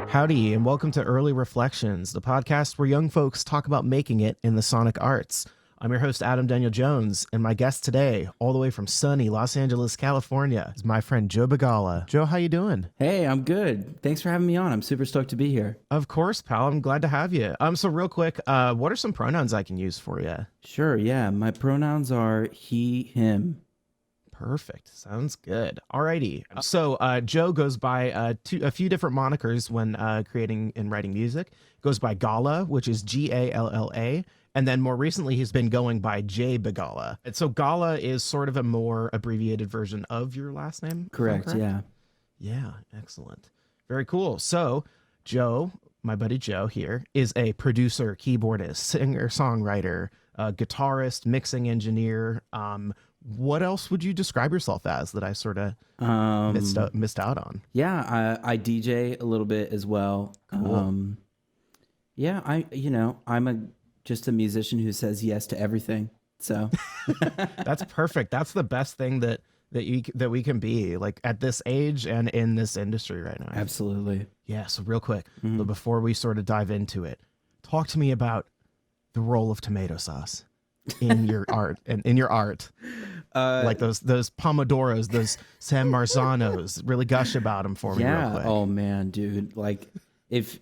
Howdy, and welcome to Early Reflections, the podcast where young folks talk about making it in the sonic arts. I'm your host, Adam Daniel Jones, and my guest today, all the way from sunny Los Angeles, California, is my friend Joe Begalla. Joe, how you doing? Hey, I'm good. Thanks for having me on. I'm super stoked to be here. Of course, pal. I'm glad to have you. So real quick, what are some pronouns I can use for you? Sure, yeah. My pronouns are he, him. Perfect. Sounds good. Alrighty. So Joe goes by a few different monikers when creating and writing music. Goes by Galla, which is Galla. And then more recently, he's been going by J Begalla. And so Galla is sort of a more abbreviated version of your last name? Correct, yeah. Yeah, excellent. Very cool. So Joe, my buddy Joe here, is a producer, keyboardist, singer, songwriter, guitarist, mixing engineer. What else would you describe yourself as that I sort of missed out on? Yeah, I DJ a little bit as well. Cool. Yeah, I'm just a musician who says yes to everything. So That's perfect. That's the best thing that we can be, like, at this age and in this industry right now. absolutely. Yeah. So real quick, but before we sort of dive into it, talk to me about the role of tomato sauce in your art and in your art. Like those pomodoros, those San Marzanos. Really gush about them for me real quick. Oh man, dude. Like if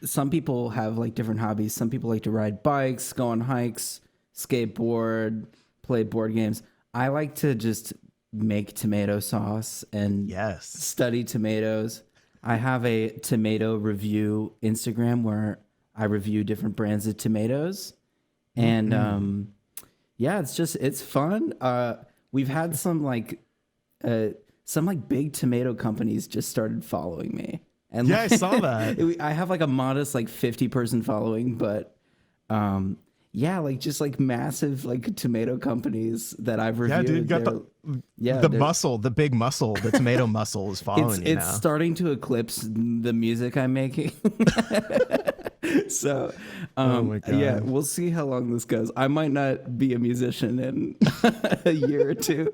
some people have like different hobbies. Some people like to ride bikes, go on hikes, skateboard, play board games. I like to just make tomato sauce and study tomatoes. I have a tomato review Instagram where I review different brands of tomatoes. And yeah, it's fun. We've had some big tomato companies just started following me. And yeah, I saw that. I have like a modest 50-person following, but yeah, just massive tomato companies that I've reviewed. Yeah, dude, the big muscle, the tomato muscle is following you now. It's starting to eclipse the music I'm making. So, oh my God. yeah, we'll see how long this goes. I might not be a musician in a year or two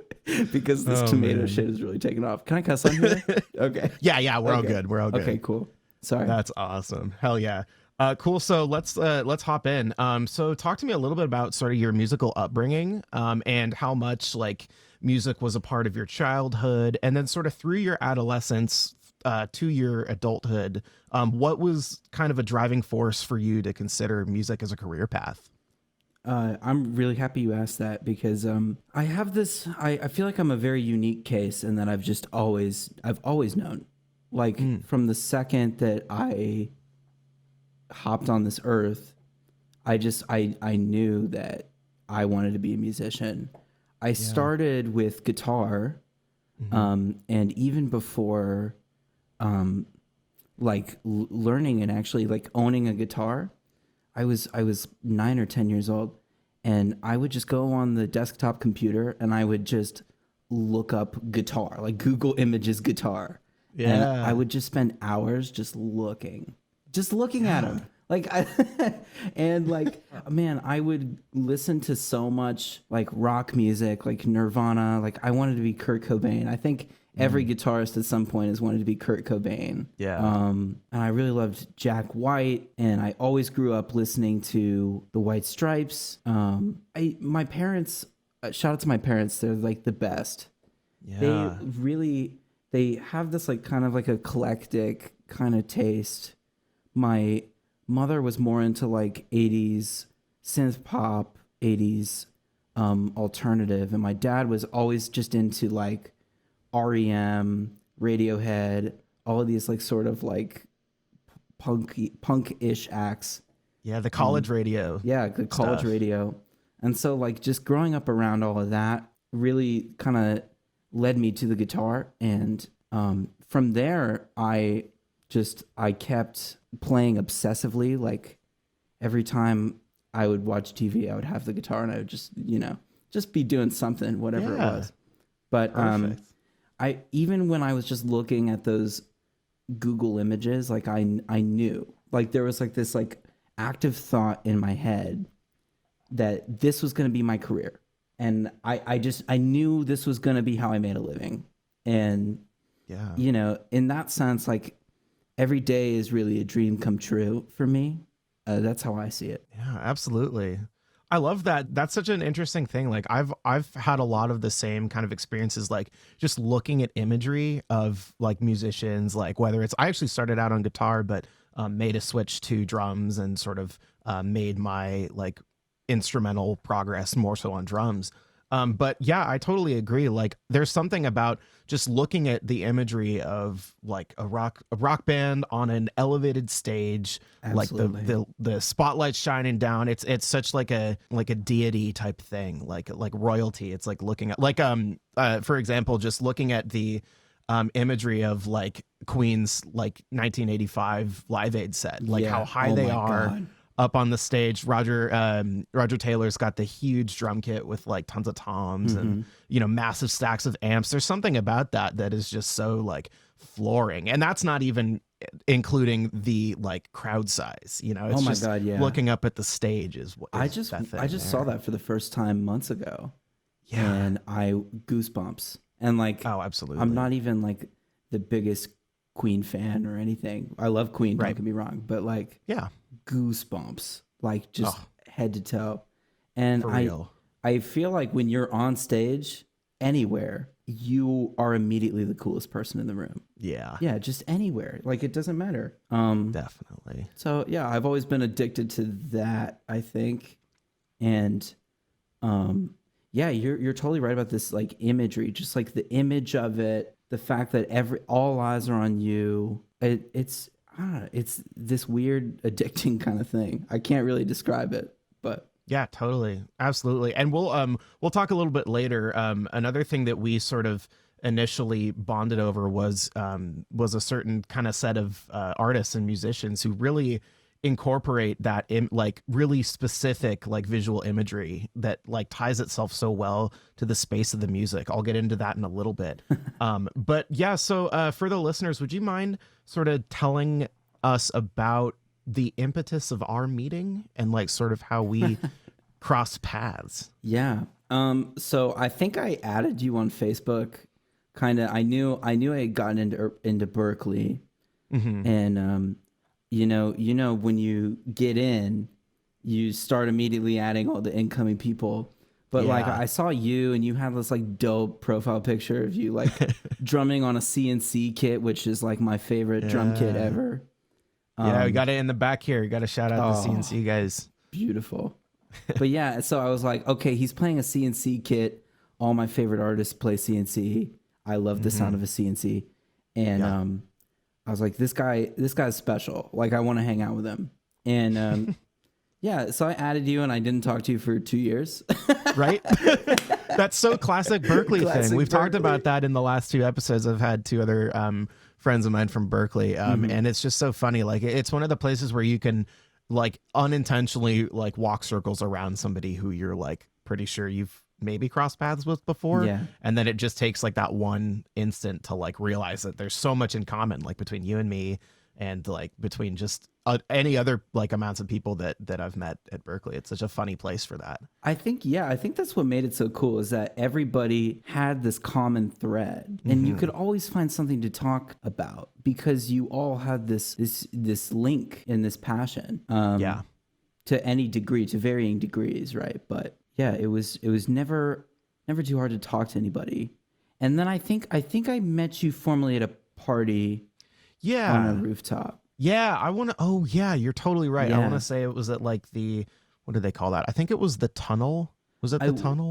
because this tomato shit is really taking off. Can I cuss on here? Okay. Yeah, we're all good. We're all good. Okay, cool. Sorry. That's awesome. Hell yeah. Cool. So let's hop in. So talk to me a little bit about sort of your musical upbringing, and how much music was a part of your childhood, and then sort of through your adolescence, to your adulthood. What was kind of a driving force for you to consider music as a career path? I'm really happy you asked that because I have this. I feel like I'm a very unique case in that I've always known, from the second that I hopped on this earth, I knew that I wanted to be a musician. I started with guitar, and even before learning and actually owning a guitar, I was 9 or 10 years old, and I would just go on the desktop computer and I would just look up guitar, Google Images guitar. Yeah. And I would just spend hours just looking at them. Man, I would listen to so much rock music, Nirvana. I wanted to be Kurt Cobain. I think every guitarist at some point has wanted to be Kurt Cobain. Yeah. And I really loved Jack White, and I always grew up listening to the White Stripes. My parents, shout out to my parents. They're the best. Yeah. They have this kind of eclectic kind of taste. My mother was more into 80s synth pop, 80s alternative, and my dad was always just into REM, Radiohead, all of these sort of punk-ish acts. Yeah, the college radio. Yeah, the college stuff. radio. And so just growing up around all of that really kind of led me to the guitar, and from there I kept playing obsessively. Every time I would watch TV, I would have the guitar and I would just be doing something, whatever it was. But even when I was just looking at those Google Images, I knew there was this active thought in my head that this was going to be my career. And I knew this was going to be how I made a living. And, Yeah. in that sense, every day is really a dream come true for me. That's how I see it. Yeah, absolutely. I love that. That's such an interesting thing. Like I've had a lot of the same kind of experiences, like just looking at imagery of like musicians, like whether it's, I actually started out on guitar, but made a switch to drums and sort of made my like instrumental progress more so on drums. But yeah, I totally agree. Like there's something about just looking at the imagery of like a rock band on an elevated stage, Absolutely. like the spotlight shining down. It's such like a deity type thing, like royalty. It's like looking at like for example, just looking at the imagery of like Queen's like 1985 Live Aid set, like how high they are. God. Up on the stage. Roger Taylor's got the huge drum kit with like tons of toms and massive stacks of amps. There's something about that is just so like flooring, and that's not even including the like crowd size. It's just God, yeah. looking up at the stage is what I just saw that for the first time months ago. Yeah, and I goosebumps. And like, oh, absolutely. I'm not even like the biggest Queen fan or anything. I love Queen, don't get me wrong, but like, yeah, goosebumps, like just head to toe. And for real. I feel like when you're on stage anywhere, you are immediately the coolest person in the room. Yeah, just anywhere. Like it doesn't matter. Definitely. So yeah, I've always been addicted to that, I think. And yeah, you're totally right about this like imagery, just like the image of it, the fact that all eyes are on you. It's this weird addicting kind of thing. I can't really describe it, but yeah, totally. Absolutely. And we'll talk a little bit later. Another thing that we sort of initially bonded over was a certain kind of set of artists and musicians who really incorporate that in like really specific like visual imagery that like ties itself so well to the space of the music. I'll get into that in a little bit. But yeah, so for the listeners, would you mind sort of telling us about the impetus of our meeting and like sort of how we crossed paths? Yeah. So I think I added you on Facebook. Kind of, I knew I had gotten into Berkeley, and you know, when you get in, you start immediately adding all the incoming people. But like I saw you and you had this like dope profile picture of you like drumming on a CNC kit, which is like my favorite drum kit ever. Yeah, we got it in the back here. You got to shout out the CNC guys. Beautiful. But yeah, so I was like, okay, he's playing a CNC kit. All my favorite artists play CNC. I love the sound of a CNC. And I was like, this guy's special. Like, I want to hang out with him. And yeah, so I added you and I didn't talk to you for 2 years. Right? That's so classic Berkeley thing. We've talked about that in the last 2 episodes. I've had 2 other friends of mine from Berkeley. And it's just so funny. Like, it's one of the places where you can like unintentionally like walk circles around somebody who you're like pretty sure you've maybe crossed paths with before. Yeah. And then it just takes like that one instant to like realize that there's so much in common, like between you and me and like between just any other like amounts of people that I've met at Berkeley. It's such a funny place for that. I think that's what made it so cool is that everybody had this common thread and you could always find something to talk about because you all had this link and this passion. To any degree, to varying degrees, right? But yeah, it was never too hard to talk to anybody. And then I think I met you formally at a party. Yeah. On a rooftop. Yeah, you're totally right. Yeah. I want to say it was at like what do they call that? I think it was the Tunnel. Was it the Tunnel?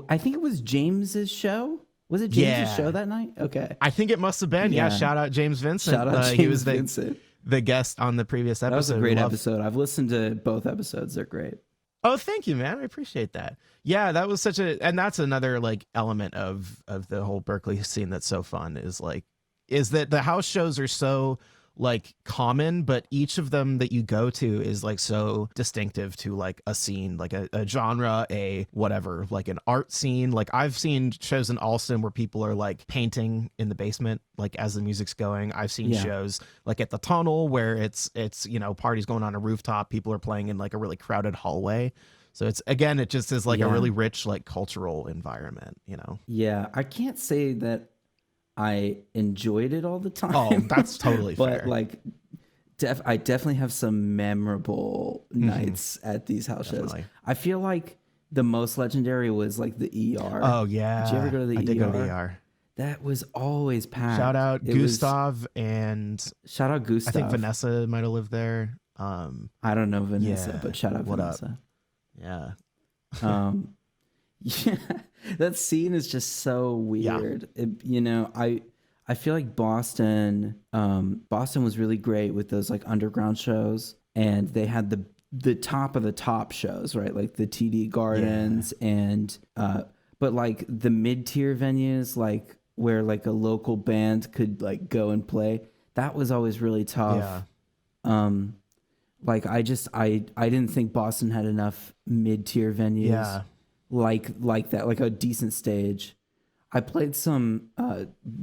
I think it was James's show. Was it James's show that night? Okay. I think it must have been. Yeah. Shout out James Vincent. Shout out James he was Vincent. The guest on the previous episode. That was a great episode. I've listened to both episodes. They're great. Oh, thank you, man. I appreciate that. Yeah, that was and that's another like element of the whole Berkeley scene that's so fun is that the house shows are so like common, but each of them that you go to is like so distinctive to like a scene, like a genre, a whatever, like an art scene. Like I've seen shows in Alston where people are like painting in the basement, like as the music's going. I've seen shows like at the Tunnel where it's parties going on a rooftop. People are playing in like a really crowded hallway. So it just is like a really rich like cultural environment, Yeah, I can't say that I enjoyed it all the time. Oh, that's totally fair. But like I definitely have some memorable nights at these house shows. Definitely. I feel like the most legendary was like the ER. Oh Did you ever yeah, go to the I ER? did go to the ER. That was always Shout packed. out It was Gustav, and shout out I think Gustav. Vanessa might have lived there. I don't know Vanessa, Yeah, but shout out what up? Vanessa. Yeah, Yeah, that scene is just so weird. I feel like Boston was really great with those like underground shows, and they had the top of the top shows, right? Like the TD Gardens and but like the mid-tier venues, like where like a local band could like go and play, that was always really tough. Like I didn't think Boston had enough mid-tier venues yeah, like that, like a decent stage. I played some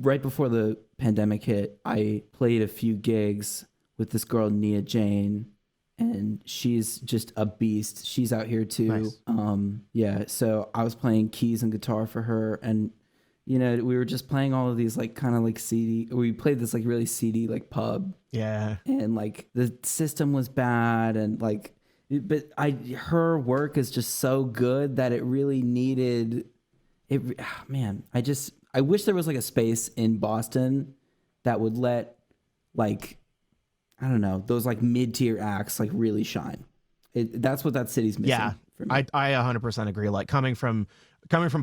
right before the pandemic hit. I played a few gigs with this girl Nia Jane, and she's just a beast. She's out here too. Nice. Yeah, so I was playing keys and guitar for her, and we were just playing all of these like kind of like seedy. We played this like really seedy like pub, yeah, and like the system was bad, and like, but her work is just so good that it really needed it. Man, I wish there was like a space in Boston that would let, like, I don't know, those like mid-tier acts like really shine. That's what that city's missing. yeah. For me. I 100% agree. Like coming from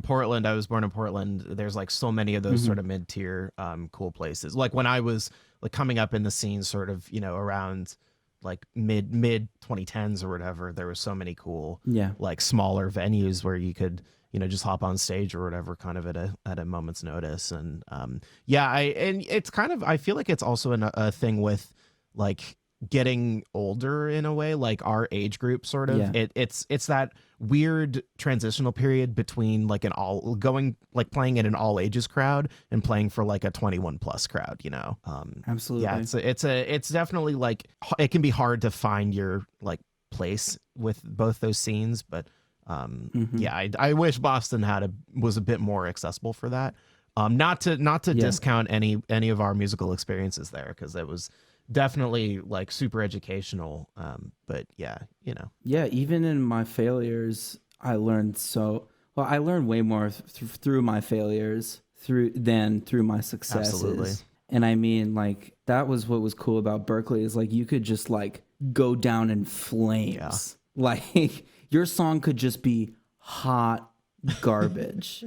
Portland, I was born in Portland. There's like so many of those sort of mid-tier cool places. Like when I was like coming up in the scene, sort of around like mid 2010s or whatever, there was so many cool like smaller venues where you could just hop on stage or whatever, kind of at a moment's notice. And and it's kind of, I feel like it's also a thing with like getting older in a way, like our age group sort of. It's that weird transitional period between like playing in an all ages crowd and playing for like a 21 plus crowd, Absolutely. Yeah, it's definitely like it can be hard to find your like place with both those scenes, but I wish Boston was a bit more accessible for that. Not to discount any of our musical experiences there, because it was definitely like super educational. But yeah, even in my failures, I learned I learned way more through my failures than through my successes. Absolutely. And I mean, like, that was what was cool about Berkeley, is like you could just like go down in flames. Like your song could just be hot garbage.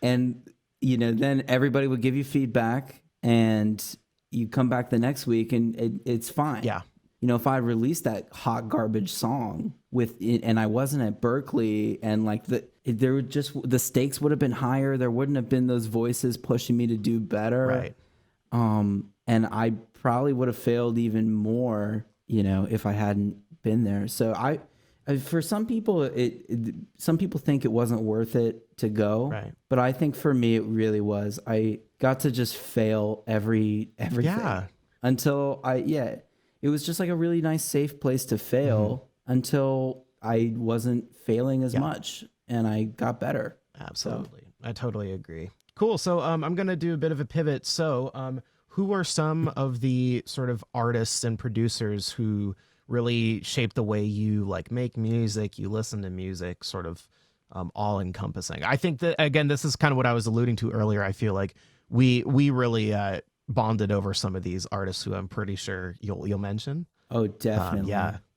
And then everybody would give you feedback, and you come back the next week and it's fine. Yeah. If I released that hot garbage song with it and I wasn't at Berkeley, and like the stakes would have been higher. There wouldn't have been those voices pushing me to do better. Right. And I probably would have failed even more, if I hadn't been there. So for some people, some people think it wasn't worth it to go, Right. but I think for me it really was. I got to just fail everything until it was just like a really nice safe place to fail until I wasn't failing as much, and I got better. Absolutely. So. I totally agree. Cool. So I'm going to do a bit of a pivot. So who are some of the sort of artists and producers who really shape the way you like make music, you listen to music, sort of all encompassing? I think that, again, this is kind of what I was alluding to earlier. I feel like we really bonded over some of these artists who I'm pretty sure you'll mention. Oh, definitely.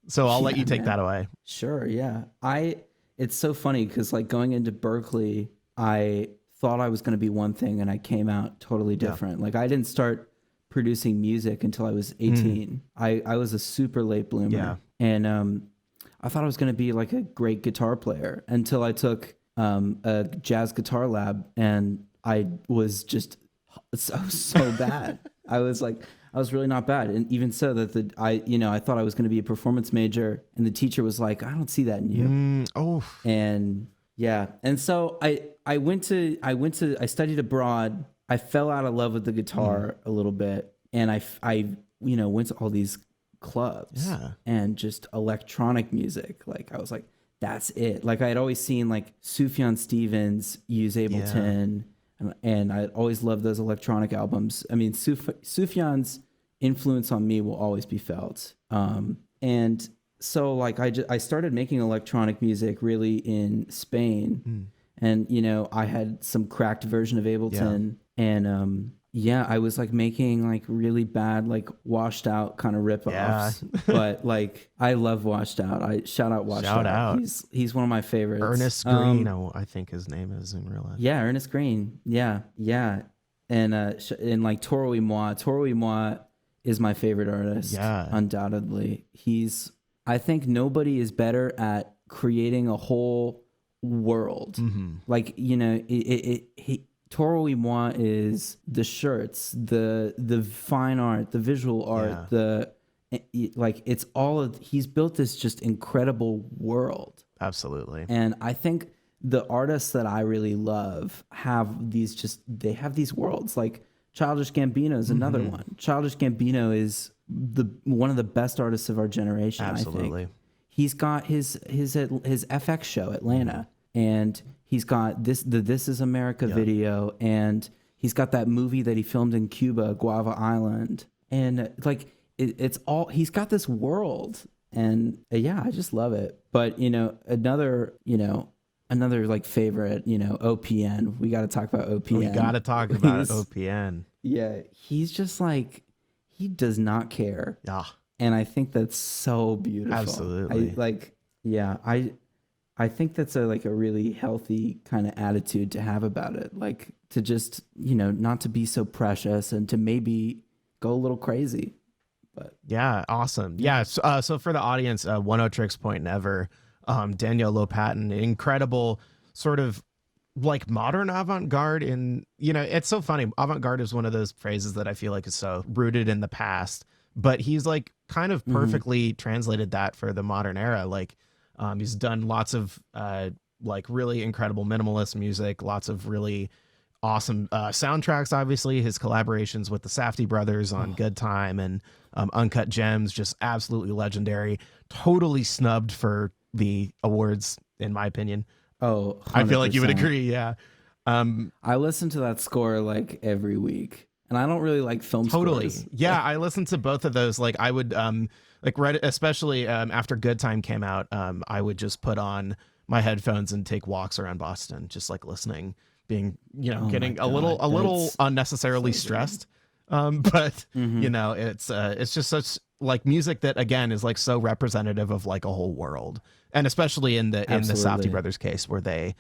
So I'll let you take that away. Sure. Yeah. It's so funny because like going into Berkeley, I thought I was going to be one thing and I came out totally different. Like I didn't start producing music until I was 18. I was a super late bloomer. Yeah. And I thought I was going to be like a great guitar player until I took a jazz guitar lab, and I was just so bad. I was really not bad. And even so that I thought I was going to be a performance major, and the teacher was like, I don't see that in you. And yeah. And so I studied abroad. I fell out of love with the guitar a little bit. And I went to all these clubs and just electronic music. Like I was like, that's it. Like I had always seen like Sufjan Stevens use Ableton, and I always loved those electronic albums. I mean, Sufjan's influence on me will always be felt. And so like I started making electronic music really in Spain, and you know I had some cracked version of Ableton, and yeah, I was like making like really bad like washed out kind of ripoffs, but like I love Washed Out. I shout out Washed Out. He's one of my favorites. Ernest Green, I think his name is in real life. Yeah, Ernest Green. Yeah, and like Toro y Moi. Toro y Moi is my favorite artist. Yeah, undoubtedly. I think nobody is better at creating a whole world. Like, you know, Toro y Moi is the shirts, the fine art, the visual art, like it's all of, he's built this just incredible world. Absolutely. And I think the artists that I really love have these worlds. Like Childish Gambino is another one. Childish Gambino is one of the best artists of our generation. Absolutely. I think he's got his FX show Atlanta, and he's got the This Is America video, and he's got that movie that he filmed in Cuba, Guava Island, and like it's all, he's got this world, and yeah, I just love it. But you know, another like favorite, you know, OPN. We got to talk about OPN. We got to talk about OPN. Yeah, he's just like, he does not care. Yeah. And I think that's so beautiful. Absolutely. I think that's a really healthy kind of attitude to have about it. Like to just, you know, not to be so precious and to maybe go a little crazy. But yeah, awesome. Yeah. So for the audience, 103 Point Never, Danielle Lopatin, incredible sort of like modern avant-garde. In, you know, it's so funny. Avant-garde is one of those phrases that I feel like is so rooted in the past, but he's like kind of perfectly translated that for the modern era. Like he's done lots of like really incredible minimalist music, lots of really awesome soundtracks. Obviously his collaborations with the Safdie brothers on Good Time and Uncut Gems, just absolutely legendary. Totally snubbed for the awards, in my opinion. Oh, 100%. I feel like you would agree. Yeah. I listen to that score like every week, and I don't really like film scores. Yeah, I listened to both of those. Like I would like especially after Good Time came out, I would just put on my headphones and take walks around Boston, just like listening, being, you know, getting a little unnecessarily stressed. But you know, it's just such like music that again is like so representative of like a whole world, and especially in the Safdie brothers case where they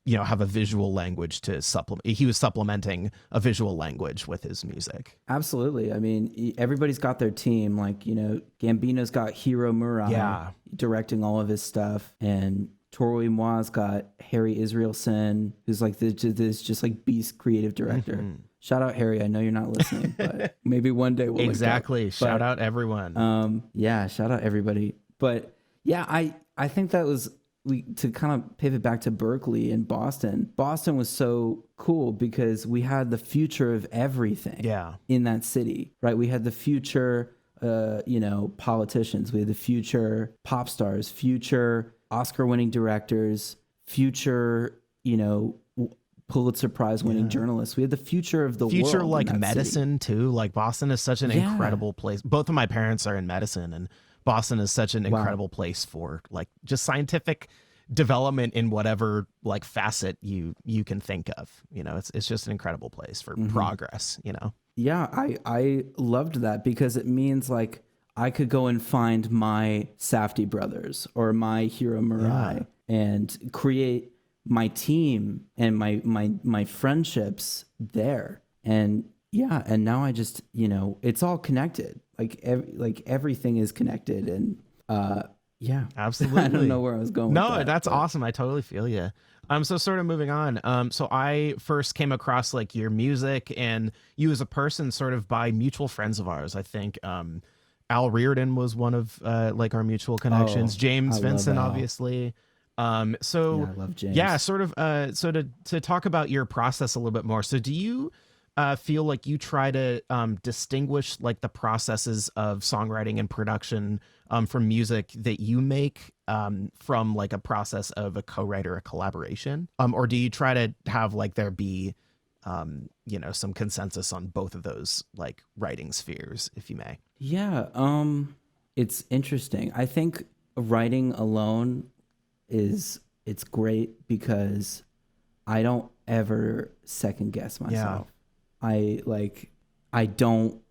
you know, have a visual language to supplement. He was supplementing a visual language with his music. Absolutely. I mean, everybody's got their team. Like, you know, Gambino's got Hiro Murai directing all of his stuff, and Toro y Moi's got Harry Israelson, who's like this just like beast creative director. Shout out Harry. I know you're not listening, but maybe one day we'll exactly. Shout out everyone. Yeah, shout out everybody. But yeah, I think that was, to kind of pivot back to Berkeley and Boston. Boston was so cool because we had the future of everything in that city, right? We had the future, you know, politicians. We had the future pop stars, future Oscar-winning directors, future, you know, Pulitzer Prize-winning journalists. We had the future of the world. Future like medicine city. Too. Like Boston is such an incredible place. Both of my parents are in medicine, and Boston is such an incredible place for like just scientific development in whatever like facet you can think of. You know, it's just an incredible place for progress, you know? Yeah, I loved that because it means like I could go and find my Safdie brothers or my Hiro Murai and create my team and my friendships there. And yeah, and now I just, you know, it's all connected. Like everything is connected, and yeah, absolutely. I don't know where I was going. No, that's awesome. I totally feel you. So sort of moving on. So I first came across like your music and you as a person sort of by mutual friends of ours. I think Al Reardon was one of like our mutual connections. James Vincent, obviously. So I love James. Yeah, sort of. So to talk about your process a little bit more. So do you feel like you try to distinguish like the processes of songwriting and production from music that you make from like a process of a co-writer or collaboration? Or do you try to have like there be some consensus on both of those like writing spheres, if you may. Yeah, it's interesting. I think writing alone it's great because I don't ever second guess myself. I don't,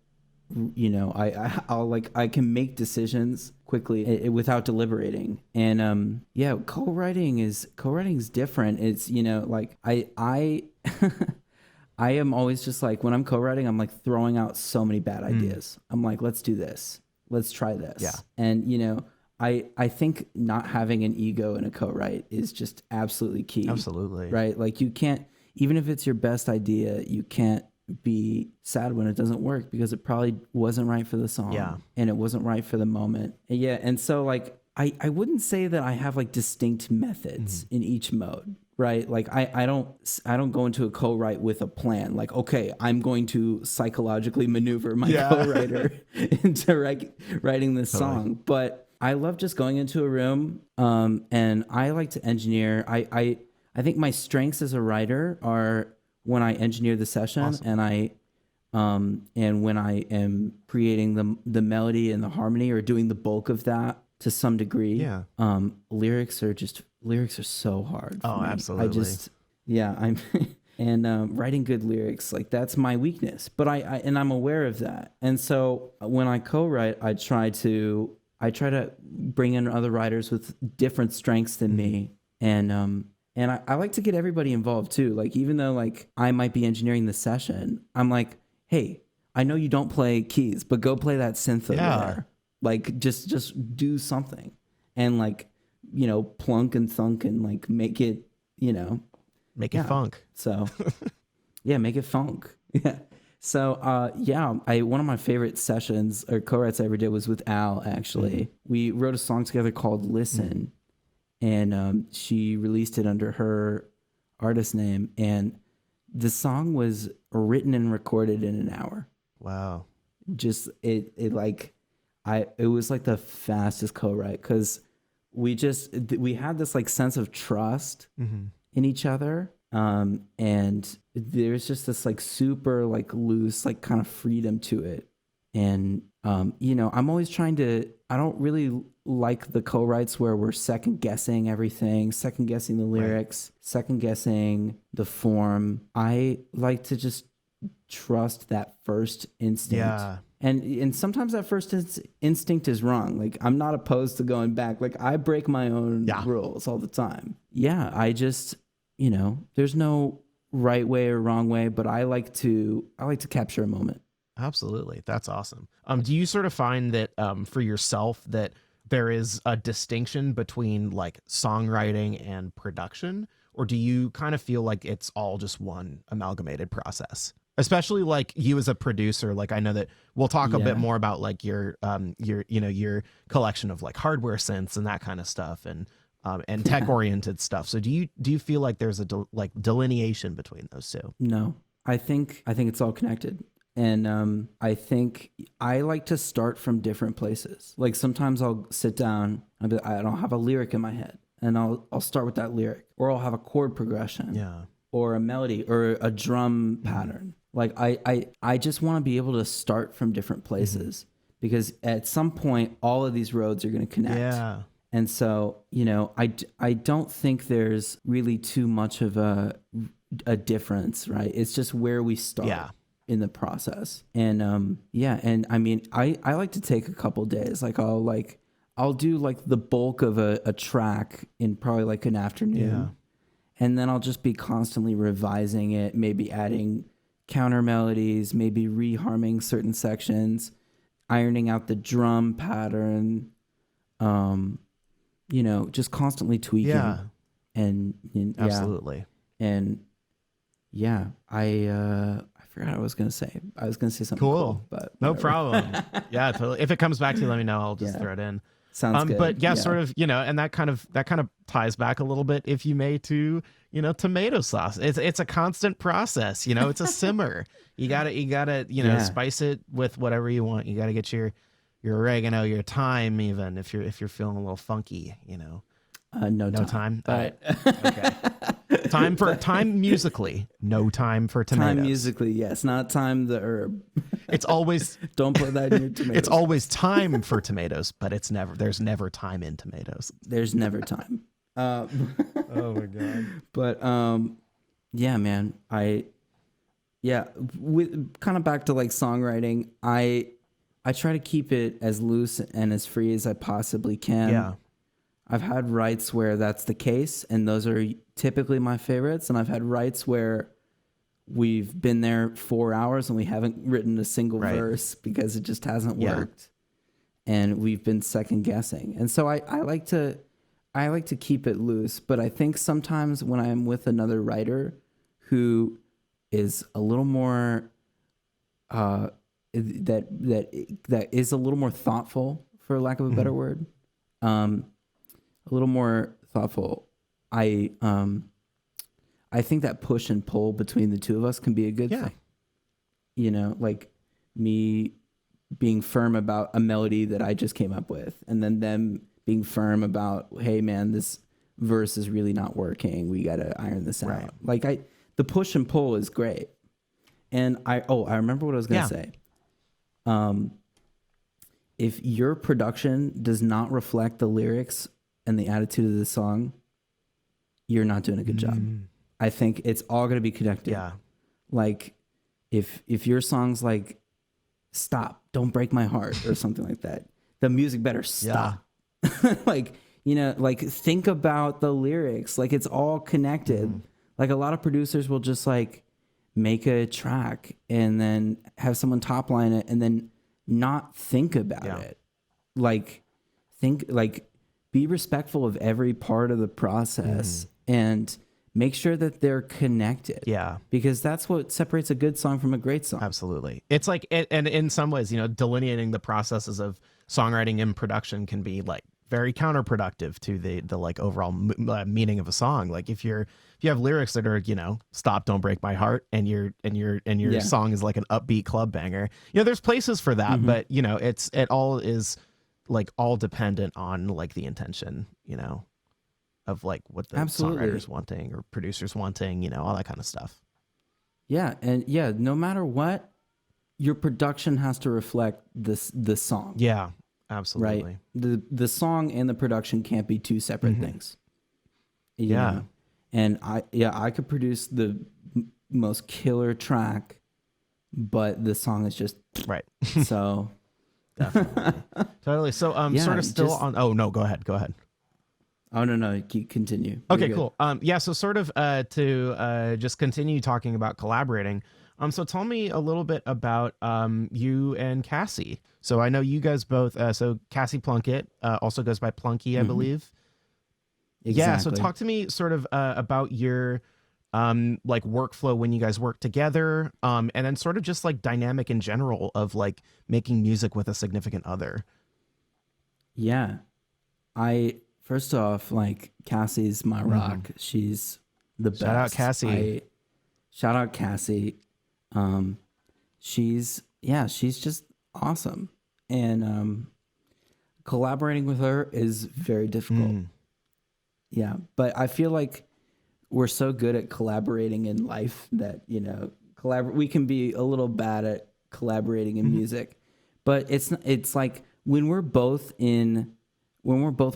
I can make decisions quickly without deliberating. And co-writing is different. It's, I I am always just like, when I'm co-writing, I'm like throwing out so many bad ideas. I'm like, let's do this. Let's try this. Yeah. And, I think not having an ego in a co-write is just absolutely key. Absolutely. Right? Like you can't, even if it's your best idea, you can't be sad when it doesn't work because it probably wasn't right for the song. Yeah. And it wasn't right for the moment. And yeah. And so like, I wouldn't say that I have like distinct methods in each mode. Right. Like I don't go into a co-write with a plan. Like, okay, I'm going to psychologically maneuver my co-writer into writing this song. But I love just going into a room. And I like to engineer. I think my strengths as a writer are when I engineer the session. Awesome. And when I am creating the melody and the harmony or doing the bulk of that to some degree. Yeah. Lyrics are so hard. Oh, me. Absolutely. I'm and writing good lyrics, like that's my weakness, but I'm aware of that. And so when I co-write, I try to bring in other writers with different strengths than me. And I like to get everybody involved too. Like, even though like I might be engineering the session, I'm like, hey, I know you don't play keys, but go play that synth over there. Like just do something and like, plunk and thunk and like make it, make it funk. So yeah, make it funk. Yeah. So one of my favorite sessions or co-writes I ever did was with Al, actually. We wrote a song together called Listen, and she released it under her artist name, and the song was written and recorded in an hour. Wow. Just it was like the fastest co-write because we had this like sense of trust in each other. And there's just this like super like loose, like kind of freedom to it. And, I'm always I don't really like the co-writes where we're second guessing everything, second guessing the lyrics, second guessing the form. I like to just trust that first instinct. Yeah. And sometimes that first instinct is wrong. Like, I'm not opposed to going back. Like, I break my own rules all the time. Yeah, I just, there's no right way or wrong way, but I like to capture a moment. Absolutely. That's awesome. Do you sort of find that for yourself that there is a distinction between like songwriting and production, or do you kind of feel like it's all just one amalgamated process? Especially like you as a producer, like I know that we'll talk a bit more about like your collection of like hardware synths and that kind of stuff and tech oriented stuff. So do you feel like there's a delineation between those two? No, I think it's all connected. And I think I like to start from different places. Like sometimes I'll sit down, I don't have a lyric in my head, and I'll start with that lyric, or I'll have a chord progression, or a melody, or a drum pattern. Like I just want to be able to start from different places because at some point all of these roads are going to connect. Yeah. And so, I don't think there's really too much of a difference, right? It's just where we start in the process. And and I mean, I like to take a couple days. Like I'll do like the bulk of a track in probably like an afternoon. Yeah. And then I'll just be constantly revising it, maybe adding counter melodies, maybe reharming certain sections, ironing out the drum pattern, just constantly tweaking. Yeah. And absolutely. And I forgot what I was going to say. I was going to say something cool, but no problem. Yeah, totally. If it comes back to you, let me know. I'll just throw it in. Sounds good. But sort of, and that kind of ties back a little bit, if you may, to, tomato sauce. It's a constant process, it's a simmer. You gotta, spice it with whatever you want. You gotta get your oregano, your thyme, even if you're feeling a little funky, No time. All right. Okay. time musically, no time for tomatoes. Time musically, yes, not time the herb. It's always Don't put that in your tomatoes. it's always time for tomatoes, but there's never time in tomatoes. There's never time. Oh my god. But yeah, man, with kind of back to like songwriting, I try to keep it as loose and as free as I possibly can. Yeah. I've had writes where that's the case, and those are typically my favorites. And I've had writes where we've been there 4 hours and we haven't written a single verse because it just hasn't worked, and we've been second guessing. And so I like to keep it loose, but I think sometimes when I'm with another writer who is a little more that is a little more thoughtful, for lack of a better word, a little more thoughtful, I think that push and pull between the two of us can be a good thing. You know, like me being firm about a melody that I just came up with, and then them being firm about, hey man, this verse is really not working. We got to iron this out. Like the push and pull is great. And I remember what I was going to say. If your production does not reflect the lyrics and the attitude of the song, you're not doing a good job. I think it's all going to be connected. Yeah. Like if your song's like, stop, don't break my heart or something like that, the music better stop. Like, you know, like think about the lyrics. Like it's all connected. Like a lot of producers will just like make a track and then have someone top line it and then not think about it. Like be respectful of every part of the process and make sure that they're connected. Yeah. Because that's what separates a good song from a great song. Absolutely. It's like, and in some ways, you know, delineating the processes of songwriting and production can be like very counterproductive to the like overall meaning of a song. Like if you have lyrics that are, you know, stop, don't break my heart, and your song is like an upbeat club banger, you know, there's places for that, but you know, it all is like all dependent on like the intention, you know, of like what the songwriter's wanting or producers wanting, you know, all that kind of stuff. Yeah. And yeah, no matter what, your production has to reflect the song. Yeah, absolutely. Right. The song and the production can't be two separate things. You know? And I could produce the most killer track, but the song is just right. So definitely. Totally. So sort of still on. Oh no, go ahead. Oh no, continue. Okay, cool. So sort of to just continue talking about collaborating. So tell me a little bit about you and Cassie. So I know you guys both. So Cassie Plunkett also goes by Plunky, I believe. Exactly. Yeah. So talk to me sort of about your like workflow when you guys work together, and then sort of just like dynamic in general of like making music with a significant other. Yeah, first off, like Cassie's my rock. She's the best. Shout out Cassie. Shout out Cassie. She's just awesome. And collaborating with her is very difficult. Yeah, but I feel like we're so good at collaborating in life that, you know, we can be a little bad at collaborating in music. But it's like when we're both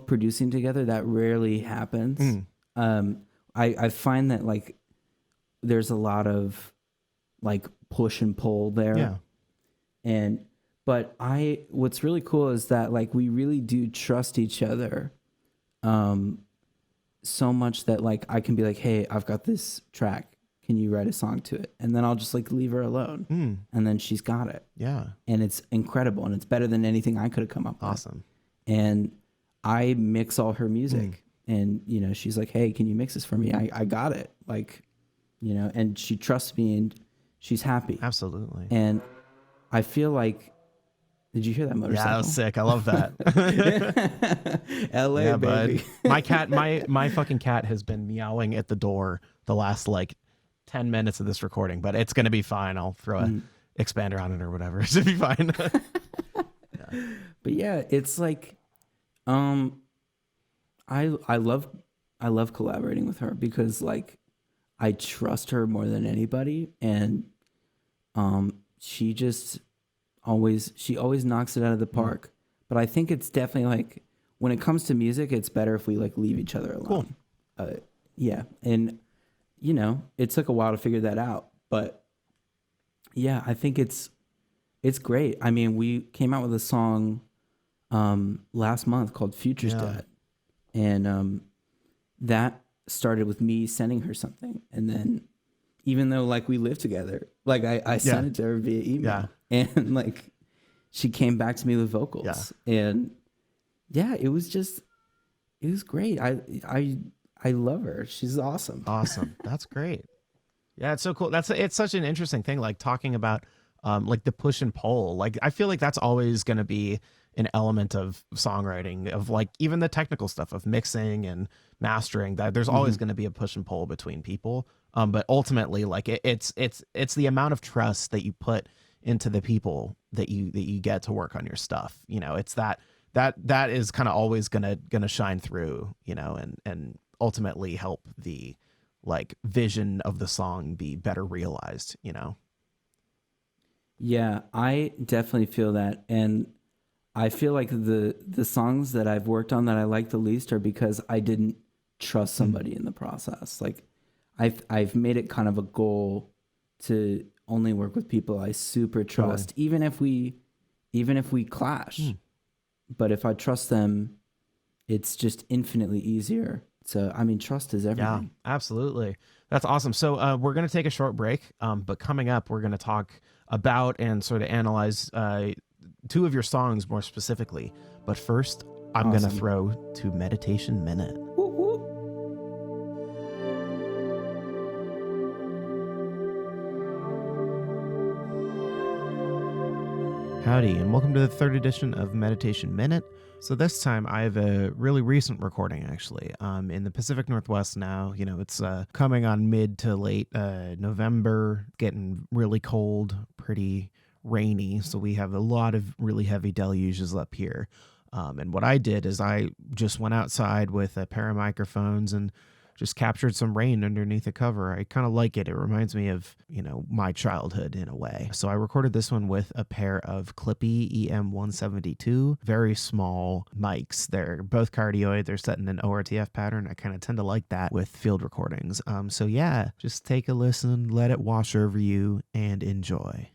producing together, that rarely happens. I find that like there's a lot of like push and pull there. Yeah. But what's really cool is that like we really do trust each other so much that like I can be like, hey, I've got this track, can you write a song to it? And then I'll just like leave her alone. And then she's got it. Yeah. And it's incredible, and it's better than anything I could have come up with. Awesome. And I mix all her music, and you know, she's like, hey, can you mix this for me? I got it. Like, you know, and she trusts me and she's happy. Absolutely. And I feel like, did you hear that motorcycle? Yeah, that was sick. I love that. LA, baby. Bud. My fucking cat has been meowing at the door the last like 10 minutes of this recording, but it's going to be fine. I'll throw an expander on it or whatever. It'll be fine. But yeah, it's like, I love collaborating with her because like I trust her more than anybody, and she just she always knocks it out of the park. But I think it's definitely like when it comes to music, it's better if we like leave each other alone. Cool. Yeah, and it took a while to figure that out, but yeah, I think it's great. I mean, we came out with a song last month called Future's Dead, and that started with me sending her something, and then even though like we live together, like I sent it to her via email, and like she came back to me with vocals, and it was great. I love her. She's awesome. Awesome. That's great. Yeah, it's so cool. It's such an interesting thing, like talking about like the push and pull. Like I feel like that's always going to be an element of songwriting, of like even the technical stuff of mixing and mastering, that there's always going to be a push and pull between people. But ultimately, like it's the amount of trust that you put into the people that you get to work on your stuff. It's that is kind of always gonna shine through, and ultimately help the like vision of the song be better realized. Yeah, I definitely feel that, and I feel like the songs that I've worked on that I like the least are because I didn't trust somebody in the process. Like I've made it kind of a goal to only work with people I super trust, even if we clash. But if I trust them, it's just infinitely easier. So I mean, trust is everything. Yeah, absolutely. That's awesome. So we're going to take a short break, but coming up, we're going to talk about and sort of analyze two of your songs more specifically. But first, I'm going to throw to Meditation Minute. Woo, woo. Howdy, and welcome to the third edition of Meditation Minute. So this time I have a really recent recording, actually, in the Pacific Northwest now. It's coming on mid to late November, getting really cold, pretty rainy. So we have a lot of really heavy deluges up here. And what I did is I just went outside with a pair of microphones and just captured some rain underneath the cover. I kind of like it. It reminds me of, my childhood in a way. So I recorded this one with a pair of Clippy EM172, very small mics. They're both cardioid. They're set in an ORTF pattern. I kind of tend to like that with field recordings. So yeah, just take a listen, let it wash over you, and enjoy.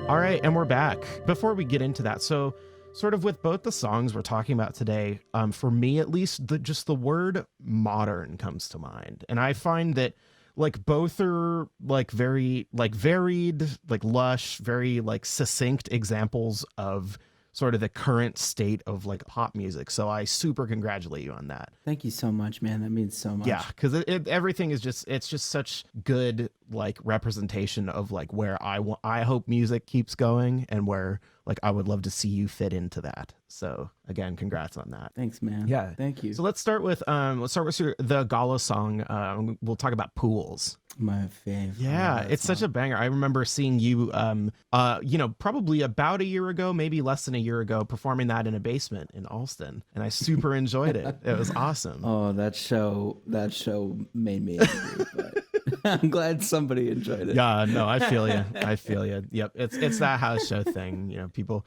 All right, and we're back. Before we get into that, so sort of with both the songs we're talking about today, for me at least, just the word modern comes to mind. And I find that like both are like very like varied, like lush, very like succinct examples of sort of the current state of like pop music. So I super congratulate you on that. Thank you so much, man. That means so much. Yeah, because everything is it's just such good like representation of like where I hope music keeps going, and where like I would love to see you fit into that. So again, congrats on that. Thanks, man. Yeah. Thank you. So let's start with the Galla song. We'll talk about Pools. My favorite. Yeah, it's such a banger. I remember seeing you probably about a year ago, maybe less than a year ago, performing that in a basement in Alston, and I super enjoyed it. It was awesome. Oh, that show made me angry, but I'm glad somebody enjoyed it. Yeah, no, I feel you. I feel you. Yep, it's that house show thing. You know, people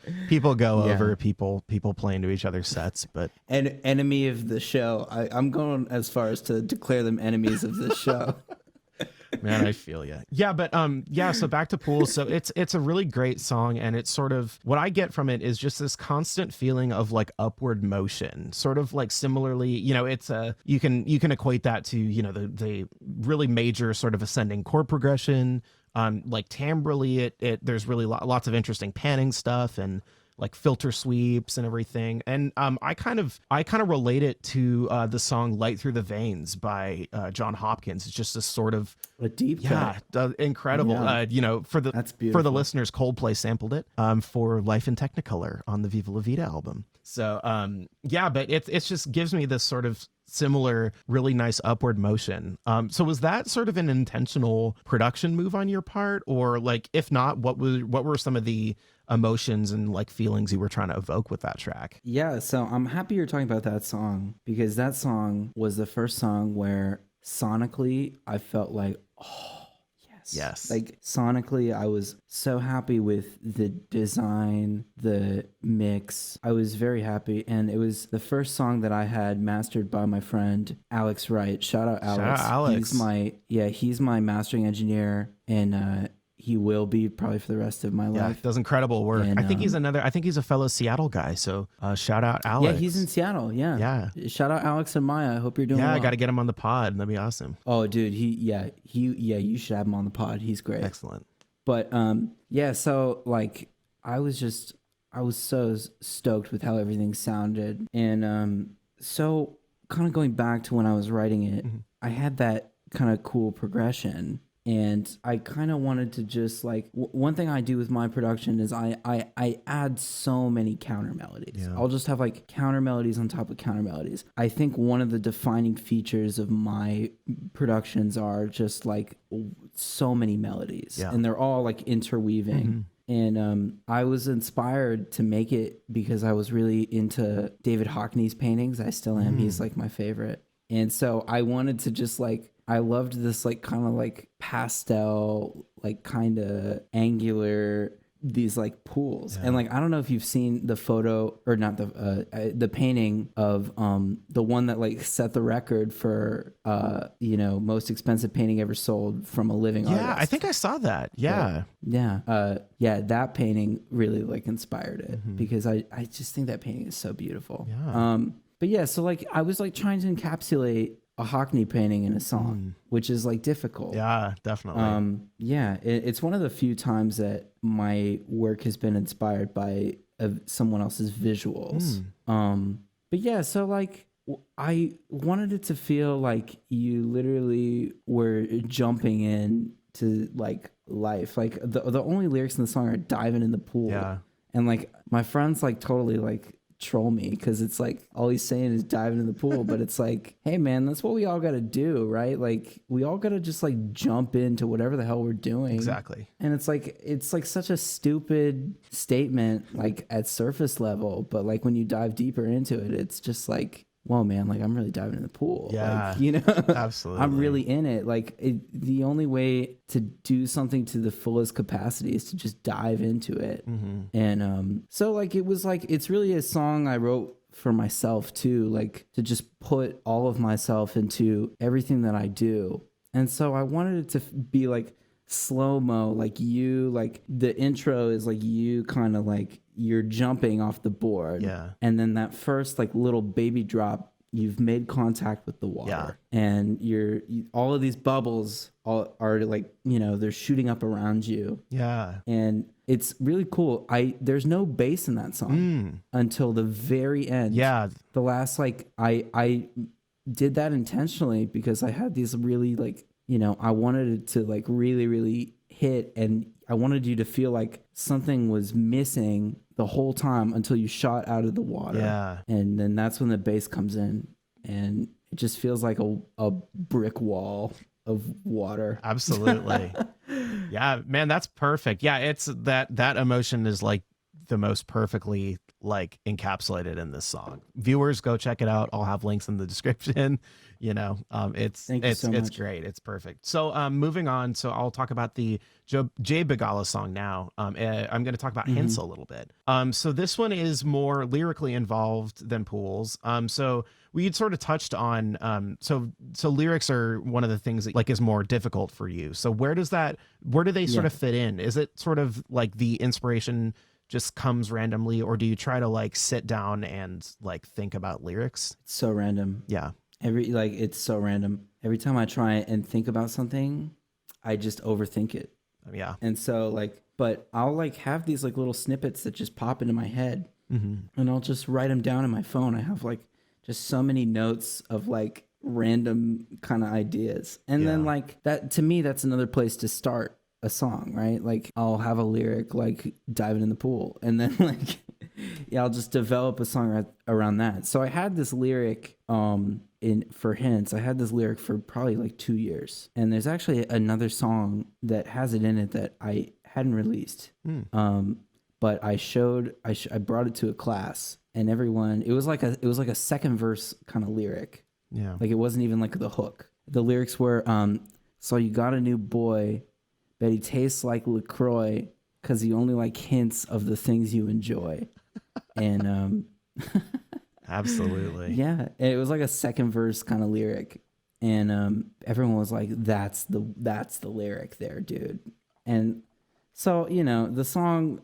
go over people playing to each other's sets, but An enemy of the show. I'm going as far as to declare them enemies of the show. man, I feel you. Yeah, but so back to Pools. So it's a really great song, and it's sort of what I get from it is just this constant feeling of like upward motion, sort of like similarly, it's you can equate that to, the really major sort of ascending chord progression. Like timbrally, there's really lots of interesting panning stuff and like filter sweeps and everything. And I kind of relate it to the song "Light Through the Veins" by John Hopkins. It's just this sort of a deep cut. Incredible. Yeah. For That's the beautiful. listeners, Coldplay sampled it for Life in Technicolor on the Viva La Vida album. So but it just gives me this sort of similar, really nice upward motion. So was that sort of an intentional production move on your part, or like if not, what were some of the emotions and like feelings you were trying to evoke with that track? Yeah, so I'm happy you're talking about that song, because that song was the first song where sonically I felt like, oh, yes. Like sonically, I was so happy with the design, the mix. I was very happy. And it was the first song that I had mastered by my friend, Alex Wright. Shout out Alex. Shout out Alex. He's my mastering engineer, and he will be probably for the rest of my life. Does incredible work. And, I think he's a fellow Seattle guy. So shout out Alex. Yeah, he's in Seattle. Yeah. Shout out Alex and Maya. I hope you're doing well. Yeah, I got to get him on the pod. That'd be awesome. Oh, dude, you should have him on the pod. He's great. Excellent. But so like I was so stoked with how everything sounded. And so kind of going back to when I was writing it, I had that kind of cool progression. And I kind of wanted to just like, one thing I do with my production is I add so many counter melodies. Yeah. I'll just have like counter melodies on top of counter melodies. I think one of the defining features of my productions are just like so many melodies, and they're all like interweaving. And I was inspired to make it because I was really into David Hockney's paintings. I still am. He's like my favorite. And so I wanted to just like, I loved this like kind of like pastel, like kind of angular, these like pools. And like, I don't know if you've seen the photo or not, the painting of the one that like set the record for most expensive painting ever sold from a living artist. Yeah, I think I saw that. Yeah. That painting really like inspired it because I just think that painting is so beautiful. But yeah, so like I was like trying to encapsulate a Hockney painting in a song, which is like difficult. Yeah, definitely. It's one of the few times that my work has been inspired by someone else's visuals. But yeah, so like I wanted it to feel like you literally were jumping in to like life. Like the only lyrics in the song are diving in the pool. Yeah. And like my friends like totally like troll me because it's like all he's saying is diving in the pool, but it's like, hey man, that's what we all got to do, right? Like we all got to just like jump into whatever the hell we're doing. Exactly. And it's like such a stupid statement like at surface level, but like when you dive deeper into it, it's just like, whoa man, like I'm really diving in the pool. Yeah, like, absolutely. I'm really in it. Like the only way to do something to the fullest capacity is to just dive into it. And so like it was like, it's really a song I wrote for myself too, like to just put all of myself into everything that I do. And so I wanted it to be like slow-mo, like you, like the intro is like you kind of like you're jumping off the board, and then that first like little baby drop, you've made contact with the water, and all of these bubbles are like, they're shooting up around you, and it's really cool. There's no bass in that song until the very end. The last like I did that intentionally because I had these really like I wanted it to like really, really hit, and I wanted you to feel like something was missing the whole time until you shot out of the water. Yeah. And then that's when the bass comes in, and it just feels like a brick wall of water. Absolutely. Yeah, man, that's perfect. Yeah, it's that emotion is like the most perfectly like encapsulated in this song. Viewers, go check it out. I'll have links in the description. It's Thank you it's so it's much. great. It's perfect. So moving on. So I'll talk about the Jay Begalla song now. I'm going to talk about Hints a little bit. So this one is more lyrically involved than Pools. So we had sort of touched on so lyrics are one of the things that like is more difficult for you. So where do they sort Yeah. of fit in? Is it sort of like the inspiration just comes randomly, or do you try to like sit down and like think about lyrics? It's so random. Yeah. It's so random. Every time I try and think about something, I just overthink it. Yeah. And so like, but I'll like have these like little snippets that just pop into my head, and I'll just write them down in my phone. I have like just so many notes of like random kind of ideas. And then Yeah. like that, to me, that's another place to start a song, right? Like I'll have a lyric like diving in the pool, and then like yeah, I'll just develop a song around that. So I had this lyric in for Hints. I had this lyric for probably like 2 years, and there's actually another song that has it in it that I hadn't released. But I brought it to a class, and everyone, it was like a second verse kind of lyric. Yeah. Like it wasn't even like the hook. The lyrics were so you got a new boy, but he tastes like Lacroix because he only like hints of the things you enjoy. And Absolutely. yeah, and it was like a second verse kind of lyric, and everyone was like, "That's the lyric there, dude." And so the song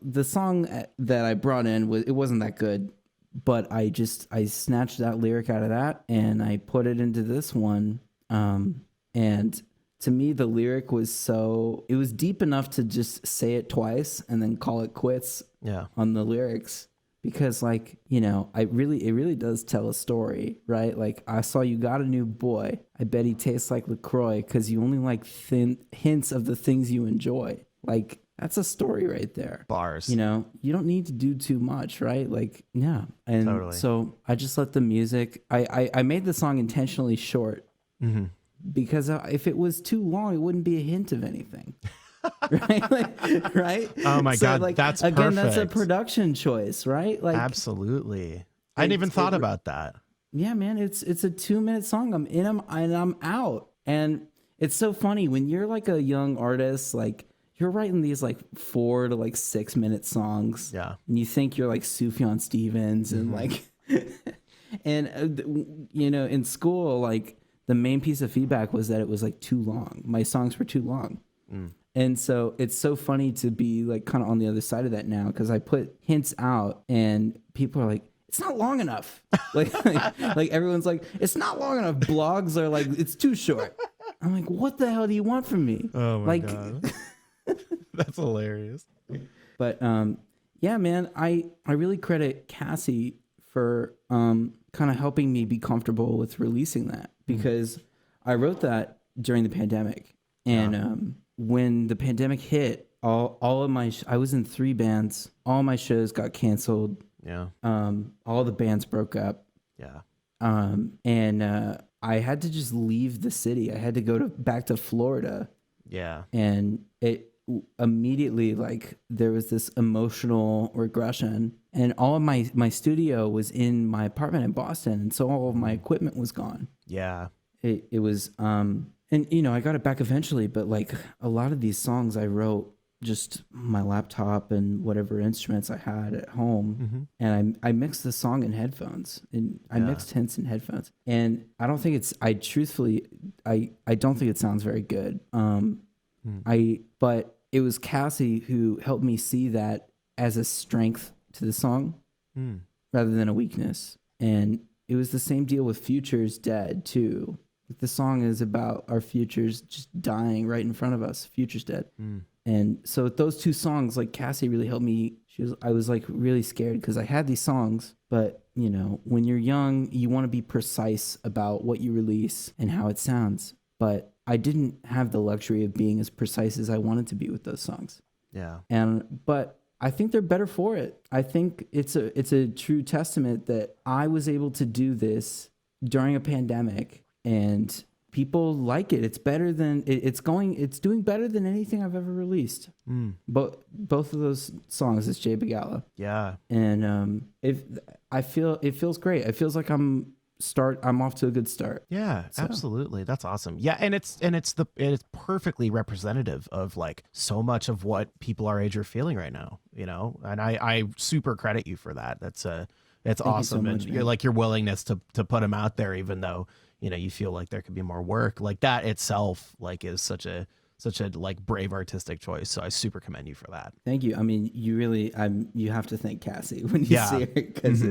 that I brought in it wasn't that good, but I snatched that lyric out of that and I put it into this one, and to me the lyric was it was deep enough to just say it twice and then call it quits Yeah. on the lyrics. Because like, it really does tell a story, right? Like, I saw you got a new boy. I bet he tastes like Lacroix because you only like hints of the things you enjoy. Like, that's a story right there. Bars. You don't need to do too much, right? Like, yeah. And Totally. so I just let the music, I made the song intentionally short because if it was too long, it wouldn't be a hint of anything. Right? Right? Oh my God, like, that's again, that's a perfect. production choice, right? Like, Absolutely. I hadn't even thought about that. yeah, man, it's a 2-minute song. I'm in them and I'm out. And it's so funny when you're like a young artist, like you're writing these like 4 to like 6-minute songs. Yeah. And you think you're like Sufjan Stevens and like, and in school, like the main piece of feedback was that it was like too long. My songs were too long. And so it's so funny to be like kind of on the other side of that now, because I put Hints out and people are like, it's not long enough. like everyone's like, it's not long enough. Blogs are like, it's too short. I'm like, what the hell do you want from me? Oh my like, God. That's hilarious. But yeah, man, I really credit Cassie for kind of helping me be comfortable with releasing that, because I wrote that during the pandemic. And when the pandemic hit, all of my I was in 3 bands. All my shows got canceled. Yeah. All the bands broke up. Yeah. And I had to just leave the city. I had to go back to Florida. Yeah. And it immediately, like, there was this emotional regression, and all of my studio was in my apartment in Boston, and so all of my equipment was gone. Yeah. It was and I got it back eventually, but like a lot of these songs I wrote just my laptop and whatever instruments I had at home, and I mixed the song in headphones, and I mixed Hints in headphones, and I don't think I don't think it sounds very good. But it was Cassie who helped me see that as a strength to the song rather than a weakness. And it was the same deal with Future's Dead too. The song is about our futures just dying right in front of us. Future's Dead. And so with those 2 songs, like, Cassie really helped me. I was like really scared because I had these songs, but when you're young, you want to be precise about what you release and how it sounds. But I didn't have the luxury of being as precise as I wanted to be with those songs. Yeah. But I think they're better for it. I think it's a true testament that I was able to do this during a pandemic, and people like it. It's better than it's doing better than anything I've ever released. But both of those songs is Joe Begalla. Yeah. And it feels great. It feels like I'm off to a good start. Yeah, So. absolutely. That's awesome. Yeah, and it's perfectly representative of like so much of what people our age are feeling right now, you know? And I super credit you for that. It's awesome. Much, and man. you're like your willingness to put them out there even though, you know, you feel like there could be more work. Like that itself like is such a like brave artistic choice. So I super commend you for that. Thank you. I mean, you have to thank Cassie when you see her, because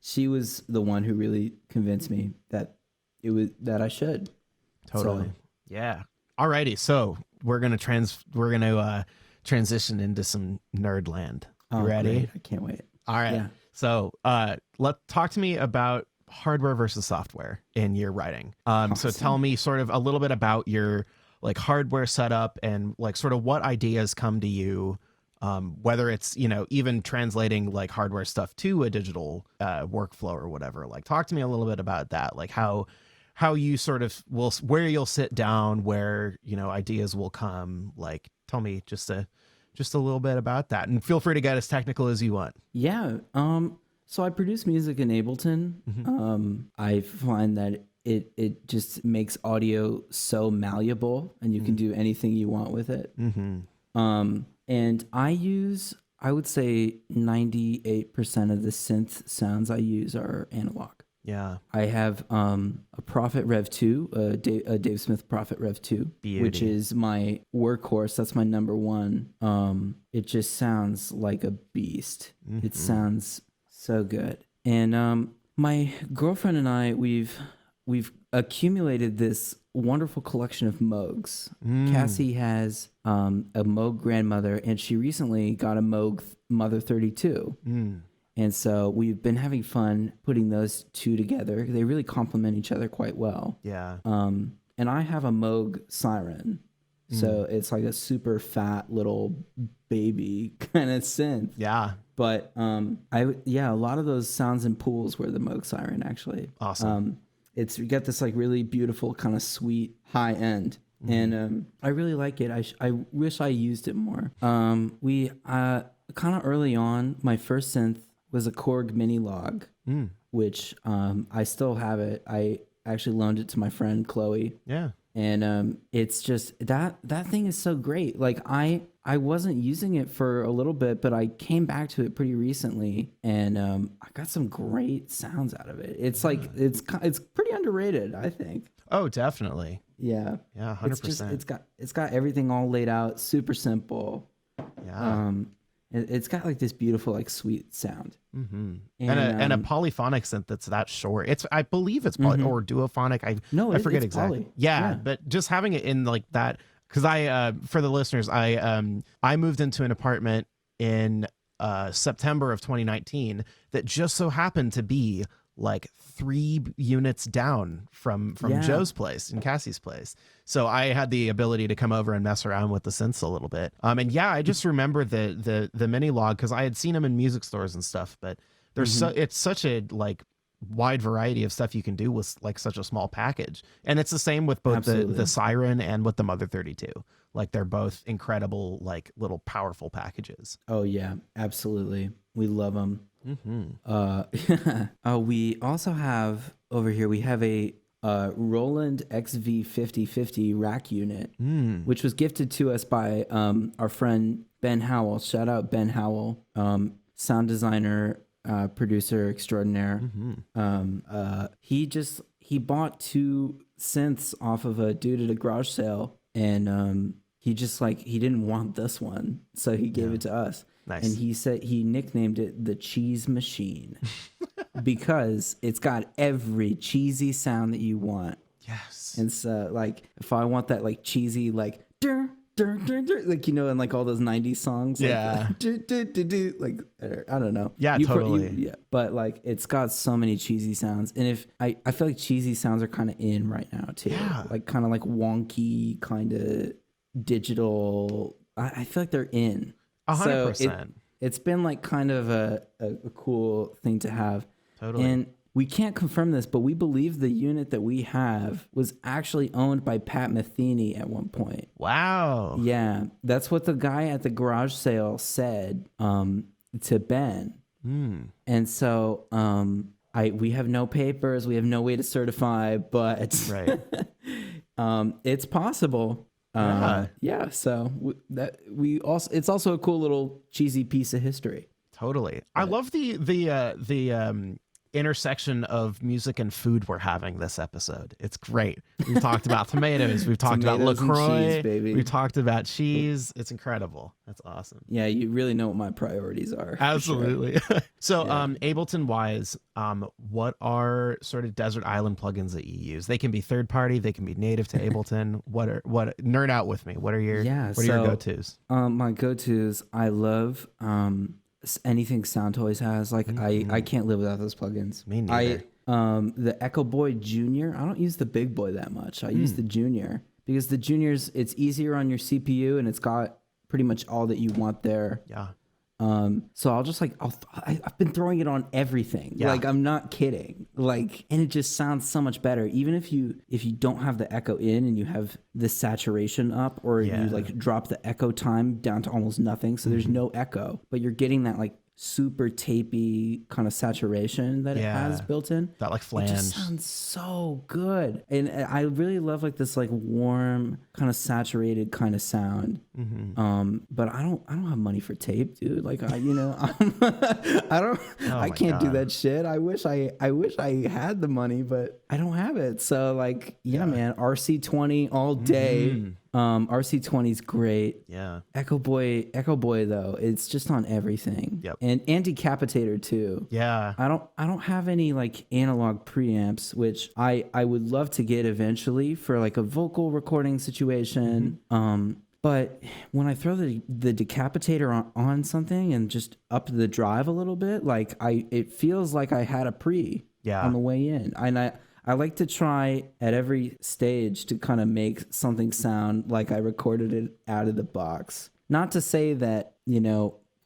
she was the one who really convinced me that I should. Totally. So. Yeah. Alrighty. So we're gonna transition into some nerd land. You ready? Great. I can't wait. All right. Yeah. So talk to me about hardware versus software in your writing. So tell me sort of a little bit about your like hardware setup and like sort of what ideas come to you, whether it's, you know, even translating like hardware stuff to a digital workflow or whatever. Like talk to me a little bit about that, like how you sort of where you'll sit down, where, you know, ideas will come. Like tell me just a little bit about that, and feel free to get as technical as you want. Yeah. So I produce music in Ableton. I find that it just makes audio so malleable, and you can do anything you want with it. And I would say 98% of the synth sounds I use are analog. Yeah. I have a Prophet Rev 2, a Dave Smith Prophet Rev 2, which is my workhorse. That's my number one. It just sounds like a beast. It sounds so good. And my girlfriend and I, we've accumulated this wonderful collection of Moogs. Cassie has a Moog grandmother, and she recently got a Moog Mother 32. And so we've been having fun putting those two together. They really complement each other quite well. Yeah. And I have a Moog Siren. So it's like a super fat little baby kind of synth. Yeah. But a lot of those sounds in pools were the Moog Siren, actually. Awesome. You got this like really beautiful kind of sweet high end. And I really like it. I wish I used it more. We kind of early on, my first synth was a Korg Mini Log, which I still have it. I actually loaned it to my friend Chloe. Yeah. And it's just that thing is so great. Like I wasn't using it for a little bit, but I came back to it pretty recently, and I got some great sounds out of it. It's like it's pretty underrated, I think. Oh, definitely. Yeah. Yeah, 100%. It's got everything all laid out, super simple. Yeah. It's got like this beautiful, like sweet sound. And a polyphonic synth that's that short. I believe it's or duophonic. I forget it's exactly. Poly. Yeah, but just having it in like that, because for the listeners, I moved into an apartment in September of 2019 that just so happened to be like 3 units down from Joe's place and Cassie's place. So I had the ability to come over and mess around with the synths a little bit. And yeah, I just remember the mini log because I had seen them in music stores and stuff, but there's it's such a like wide variety of stuff you can do with like such a small package. And it's the same with both the Siren and with the Mother 32. Like they're both incredible, like little powerful packages. Oh yeah, absolutely. We love them. We also have over here, we have a Roland XV5050 rack unit, which was gifted to us by our friend Ben Howell. Shout out Ben Howell, sound designer, producer extraordinaire. He bought 2 synths off of a dude at a garage sale, and he didn't want this one, so he gave it to us. Nice. And he said he nicknamed it the Cheese Machine because it's got every cheesy sound that you want. Yes. And so, like, if I want that like cheesy like dur like, you know, in like all those 90s songs, like, Yeah. like I don't know. Yeah, totally. Yeah, but like it's got so many cheesy sounds, and if I feel like cheesy sounds are kind of in right now too. Yeah. Like kind of like wonky, kind of digital. I feel like they're in. 100%. It's been like kind of a cool thing to have. Totally. And we can't confirm this, but we believe the unit that we have was actually owned by Pat Metheny at one point. Wow. Yeah, that's what the guy at the garage sale said to Ben. And so we have no papers, we have no way to certify, but Right. it's possible. Yeah. So it's also a cool little cheesy piece of history. Totally. I love the intersection of music and food we're having this episode. It's great. We've talked about tomatoes. We've talked about Tomatoes and LaCroix. cheese, baby. We've talked about cheese. It's incredible. That's awesome. Yeah, you really know what my priorities are. Absolutely. So, Ableton wise, what are sort of desert island plugins that you use? They can be third party. They can be native to Ableton. What nerd out with me? What are your go-tos? My go-tos, I love anything Sound Toys has. Like I can't live without those plugins. Me neither. The Echo Boy Junior, I don't use the Big Boy that much. I use the Junior because the Junior's, it's easier on your CPU and it's got pretty much all that you want there. Yeah. So I'll just like I've been throwing it on everything. Yeah. Like I'm not kidding. Like, and it just sounds so much better. Even if you don't have the echo in and you have the saturation up, or you like drop the echo time down to almost nothing, so there's no echo, but you're getting that like super tapey kind of saturation that it has built in. That like flange. It just sounds so good. And I really love like this like warm kind of saturated kind of sound. But I don't have money for tape, dude. Like I can't do that shit. I wish I had the money, but I don't have it. So like, man, RC20 all day. RC20 is great. Yeah. Echo Boy though, it's just on everything. Yep. And Decapitator too. Yeah. I don't have any like analog preamps, which I would love to get eventually for like a vocal recording situation. But when I throw the Decapitator on something and just up the drive a little bit, like it feels like I had a pre on the way in. And I like to try at every stage to kind of make something sound like I recorded it out of the box. Not to say that,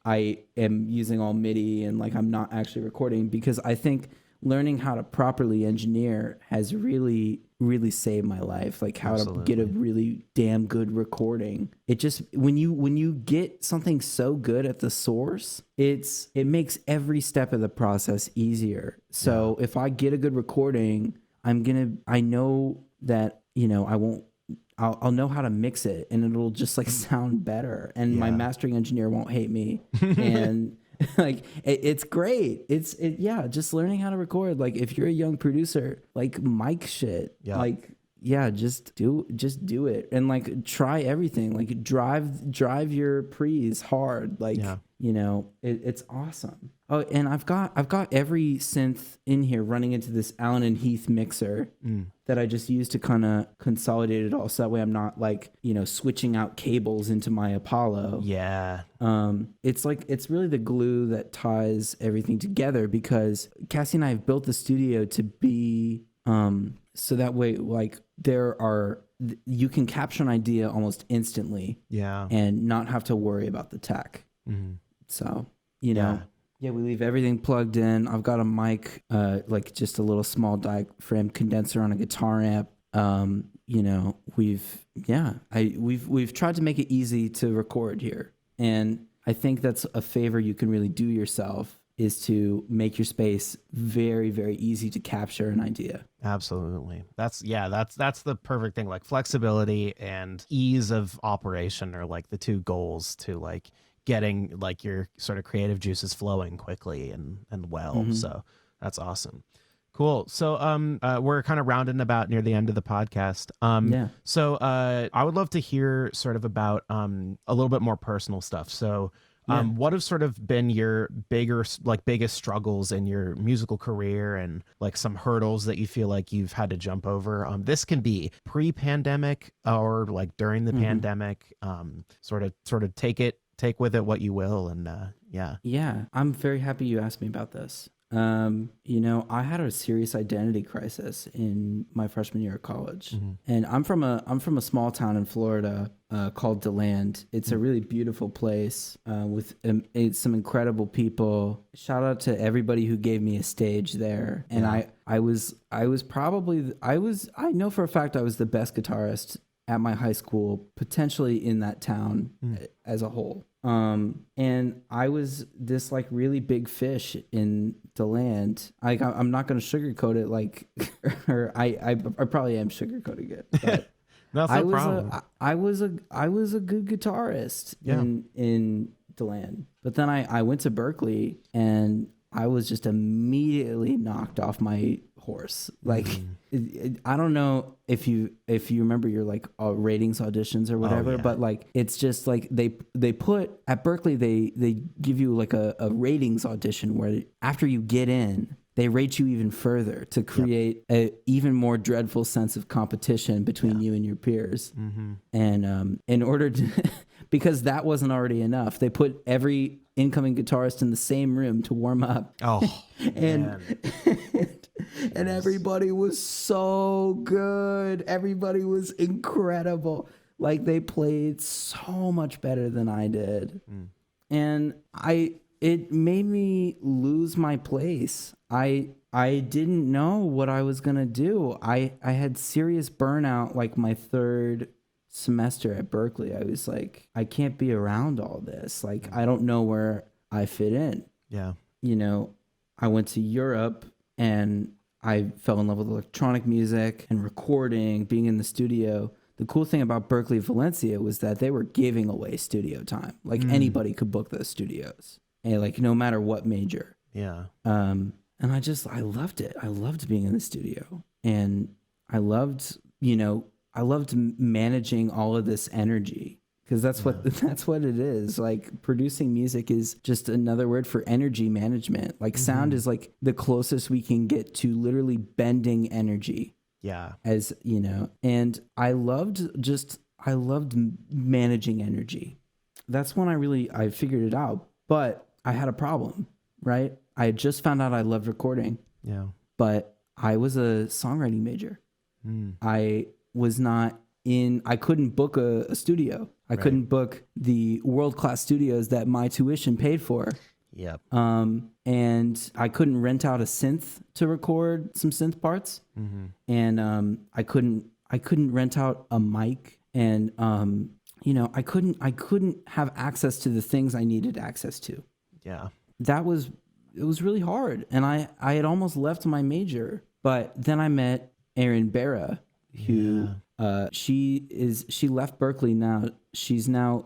I am using all MIDI and like I'm not actually recording, because I think learning how to properly engineer has really, really saved my life. Like how to get a really damn good recording. It just, when you get something so good at the source, it makes every step of the process easier. So if I get a good recording, I know that, I'll know how to mix it and it'll just like sound better, and my mastering engineer won't hate me. And like, it's great. Just learning how to record. Like if you're a young producer, like mic shit, just do it, and like try everything. Like drive your pre's hard. Like, it's awesome. Oh, and I've got every synth in here running into this Allen and Heath mixer that I just use to kind of consolidate it all, so that way I'm not like, switching out cables into my Apollo. Yeah. It's really the glue that ties everything together, because Cassie and I have built the studio to be so that way, like, you can capture an idea almost instantly. Yeah. And not have to worry about the tech. So, yeah, we leave everything plugged in. I've got a mic, like just a little small diaphragm condenser on a guitar amp. We've tried to make it easy to record here. And I think that's a favor you can really do yourself, is to make your space very, very easy to capture an idea. Absolutely. That's the perfect thing. Like flexibility and ease of operation are like the two goals to like getting like your sort of creative juices flowing quickly and well. So that's awesome. Cool. So we're kind of rounding about near the end of the podcast. So I would love to hear sort of about a little bit more personal stuff. So Yeah. What have sort of been your biggest struggles in your musical career, and like some hurdles that you feel like you've had to jump over? This can be pre-pandemic or like during the Hmm. pandemic. Sort of take with it what you will, and yeah. Yeah, I'm very happy you asked me about this. I had a serious identity crisis in my freshman year of college, Mm-hmm. and I'm from a small town in Florida called DeLand. It's a really beautiful place with some incredible people. Shout out to everybody who gave me a stage there, and Yeah. I know for a fact I was the best guitarist at my high school, potentially in that town as a whole. And I was this like really big fish in the land. I'm not going to sugarcoat it, like, or I probably am sugarcoating it, but That's no problem. I was a good guitarist Yeah. in the land. But then I went to Berkeley and I was just immediately knocked off my horse. Like, I don't know if you remember your like ratings auditions or whatever, yeah. but like it's just like they put at Berkeley they give you like a ratings audition where after you get in they rate you even further to create a even more dreadful sense of competition between you and your peers. And in order to because that wasn't already enough, they put every incoming guitarist in the same room to warm up. Oh, and and everybody was so good. Everybody was incredible. Like they played so much better than I did. And it made me lose my place. I didn't know what I was going to do. I had serious burnout like my third semester at Berkeley. I was like, I can't be around all this. Like, I don't know where I fit in. yeah. I went to Europe and I fell in love with electronic music and recording, being in the studio. The cool thing about Berkeley Valencia was that they were giving away studio time. Like anybody could book those studios, and like no matter what major. Yeah. And I loved it. I loved being in the studio, and I loved managing all of this energy, because that's what it is. Like producing music is just another word for energy management. Like sound is like the closest we can get to literally bending energy. Yeah. As you know, and I loved managing energy. That's when I figured it out. But I had a problem, right? I had just found out I loved recording. Yeah. But I was a songwriting major. I couldn't book a studio. I couldn't book the world-class studios that my tuition paid for. Yep. And I couldn't rent out a synth to record some synth parts. And I couldn't rent out a mic, and I couldn't have access to the things I needed access to. Yeah. It was really hard, and I had almost left my major, but then I met Erin Barra, who she left Berkeley now. She's now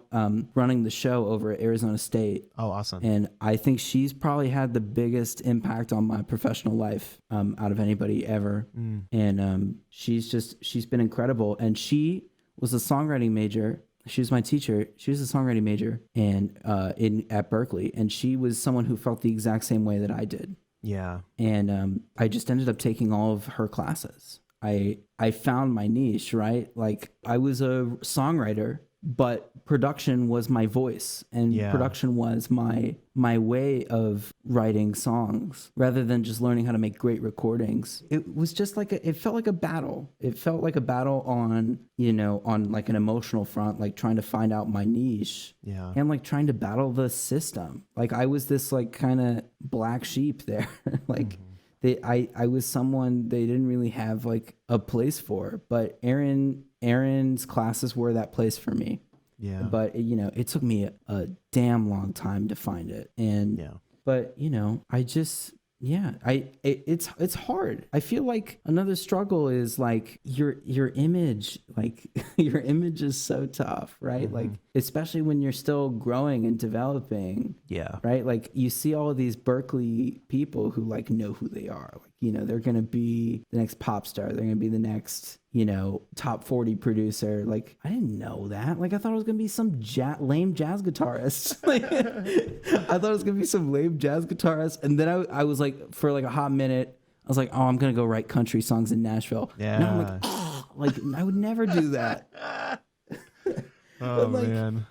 running the show over at Arizona State. Oh, awesome. And I think she's probably had the biggest impact on my professional life out of anybody ever. And she's been incredible. And she was a songwriting major. She was my teacher. She was a songwriting major and at Berkeley. And she was someone who felt the exact same way that I did. Yeah. And I just ended up taking all of her classes. I found my niche, right? Like I was a songwriter, but production was my voice, and production was my way of writing songs rather than just learning how to make great recordings. It was just like it felt like a battle. It felt like a battle on like an emotional front, like trying to find out my niche. Yeah. And like trying to battle the system. Like I was this like kind of black sheep there. Like I was someone they didn't really have like a place for, but Aaron's classes were that place for me. Yeah. But it took me a damn long time to find it. And but I just it's hard. I feel like another struggle is like your image, like your image is so tough, right? Like especially when you're still growing and developing. Yeah. Right? Like you see all of these Berkeley people who like know who they are. Like they're going to be the next pop star. They're going to be the next, top 40 producer. Like, I didn't know that. Like, I thought it was going to be some lame jazz guitarist. Like, I thought it was going to be some lame jazz guitarist. And then I was like, for like a hot minute, I was like, oh, I'm going to go write country songs in Nashville. Yeah. Now I'm like, oh, like, I would never do that. Oh, like, man.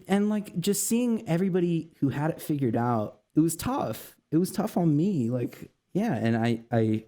And like just seeing everybody who had it figured out, it was tough. It was tough on me. Like, yeah. And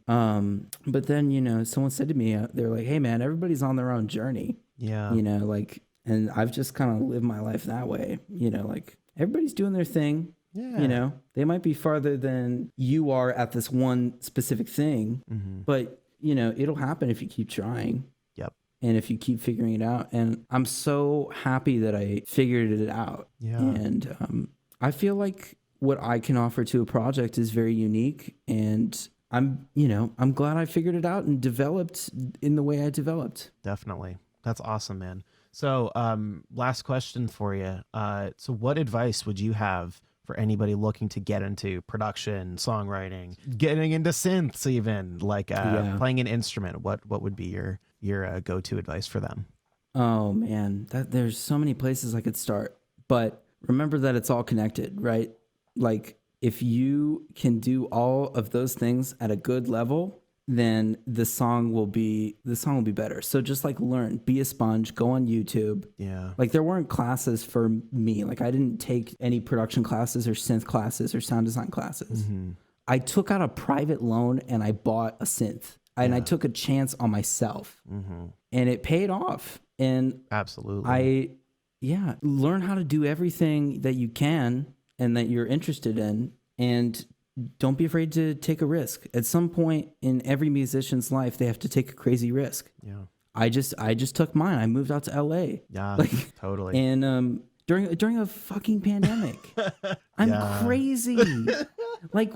but then, someone said to me, they're like, hey man, everybody's on their own journey. Yeah. Like, and I've just kind of lived my life that way, like everybody's doing their thing. Yeah. They might be farther than you are at this one specific thing, but it'll happen if you keep trying. Yep. And if you keep figuring it out. And I'm so happy that I figured it out. Yeah. And I feel like what I can offer to a project is very unique. And I'm glad I figured it out and developed in the way I developed. Definitely. That's awesome, man. So last question for you. So what advice would you have for anybody looking to get into production, songwriting, getting into synths even, like playing an instrument? What would be your go-to advice for them? Oh man, there's so many places I could start, but remember that it's all connected, right? Like if you can do all of those things at a good level, then the song will be better. So just like learn, be a sponge, go on YouTube. Yeah. Like there weren't classes for me. Like I didn't take any production classes or synth classes or sound design classes. I took out a private loan and I bought a synth. And I took a chance on myself, and it paid off. And absolutely, learn how to do everything that you can and that you're interested in, and don't be afraid to take a risk. At some point in every musician's life, they have to take a crazy risk. Yeah, I just took mine. I moved out to LA. Yeah, totally. And during a fucking pandemic, I'm crazy. Like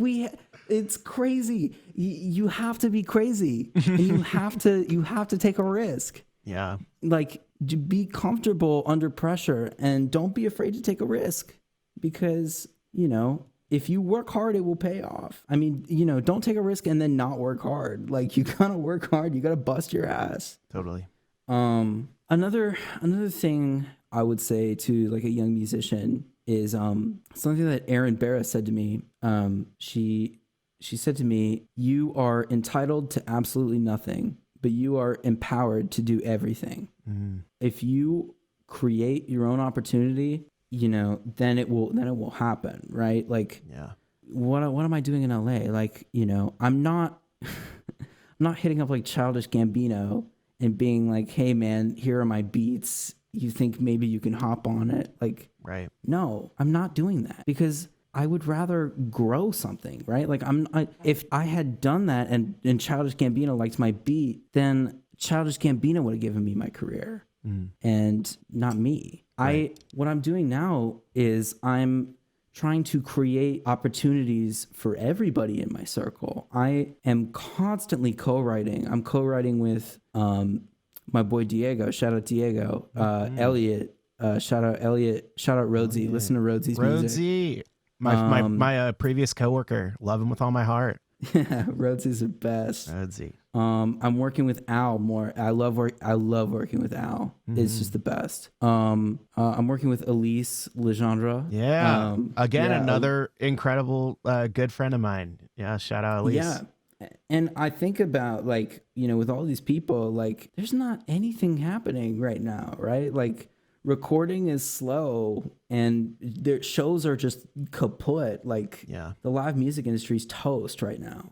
it's crazy. You have to be crazy, and you have to take a risk. Yeah. Like be comfortable under pressure, and don't be afraid to take a risk, because if you work hard, it will pay off. I mean, don't take a risk and then not work hard. Like you gotta work hard. You gotta bust your ass. Totally. Another thing I would say to like a young musician is something that Erin Barra said to me. She said to me, "You are entitled to absolutely nothing, but you are empowered to do everything. If you create your own opportunity, then it will happen, right? Like, what am I doing in LA? Like, I'm not hitting up like Childish Gambino and being like, hey man, here are my beats. You think maybe you can hop on it? Like, right? No, I'm not doing that, because I would rather grow something, right? Like if I had done that and Childish Gambino liked my beat, then Childish Gambino would have given me my career and not me. Right. What I'm doing now is I'm trying to create opportunities for everybody in my circle. I am constantly co-writing. I'm co-writing with my boy Diego. Shout out Diego. Elliot. Shout out Elliot. Shout out Rhodesy. Listen to Rhodesy's music. My previous coworker. Love him with all my heart. Yeah, Rhodesy's the best. Rhodesy. I'm working with Al more. I love working with Al. It's just the best. I'm working with Elise Legendre. Yeah. Another incredible good friend of mine. Yeah, shout out Elise. Yeah. And I think about like, with all these people, like there's not anything happening right now, right? Like recording is slow and their shows are just kaput. Like the live music industry is toast right now.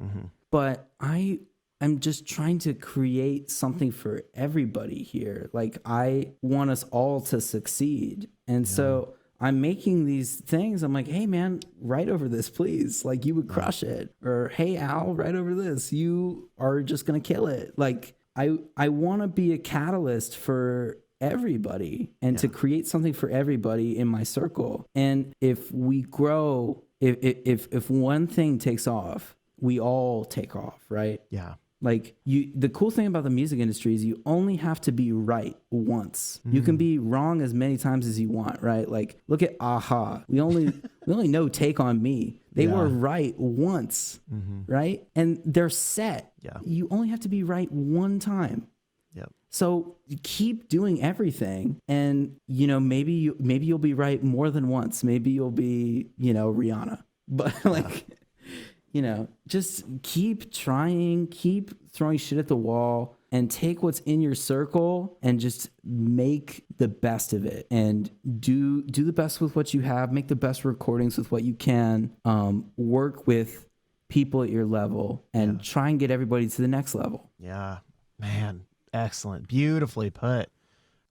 But I'm just trying to create something for everybody here. Like I want us all to succeed. And so I'm making these things. I'm like, hey man, write over this, please. Like you would crush it. Or hey Al, write over this. You are just going to kill it. Like I want to be a catalyst for everybody and to create something for everybody in my circle. And if we grow, if one thing takes off, we all take off, right? Yeah. Like the cool thing about the music industry is you only have to be right once. You can be wrong as many times as you want, right? Like look at Aha. We only know Take on Me. They were right once, right? And they're set. Yeah. You only have to be right one time. Yep. So keep doing everything, and maybe you'll be right more than once. Maybe you'll be Rihanna, but like. Just keep trying, keep throwing shit at the wall, and take what's in your circle and just make the best of it, and do the best with what you have, make the best recordings with what you can, work with people at your level, and try and get everybody to the next level. Yeah, man. Excellent. Beautifully put.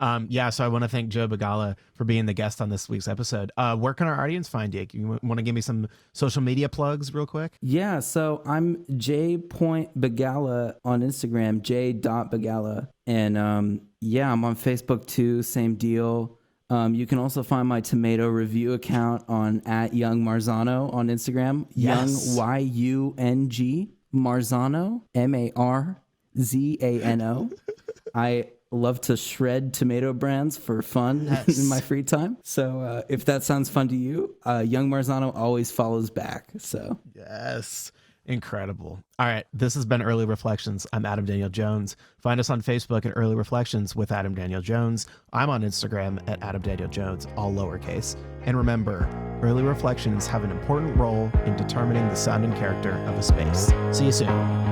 So I want to thank Joe Begalla for being the guest on this week's episode. Where can our audience find you? You want to give me some social media plugs real quick? Yeah, so I'm j.begalla on Instagram, j.begalla. And I'm on Facebook too, same deal. You can also find my tomato review account on @YoungMarzano on Instagram. Yes. Young, YUNG, Marzano, MARZANO. I love to shred tomato brands for fun in my free time. So if that sounds fun to you, Young Marzano always follows back. So yes, incredible. All right, this has been Early Reflections. I'm Adam Daniel Jones. Find us on Facebook at Early Reflections with Adam Daniel Jones. I'm on Instagram at Adam Daniel Jones, all lowercase. And remember, Early Reflections have an important role in determining the sound and character of a space. See you soon.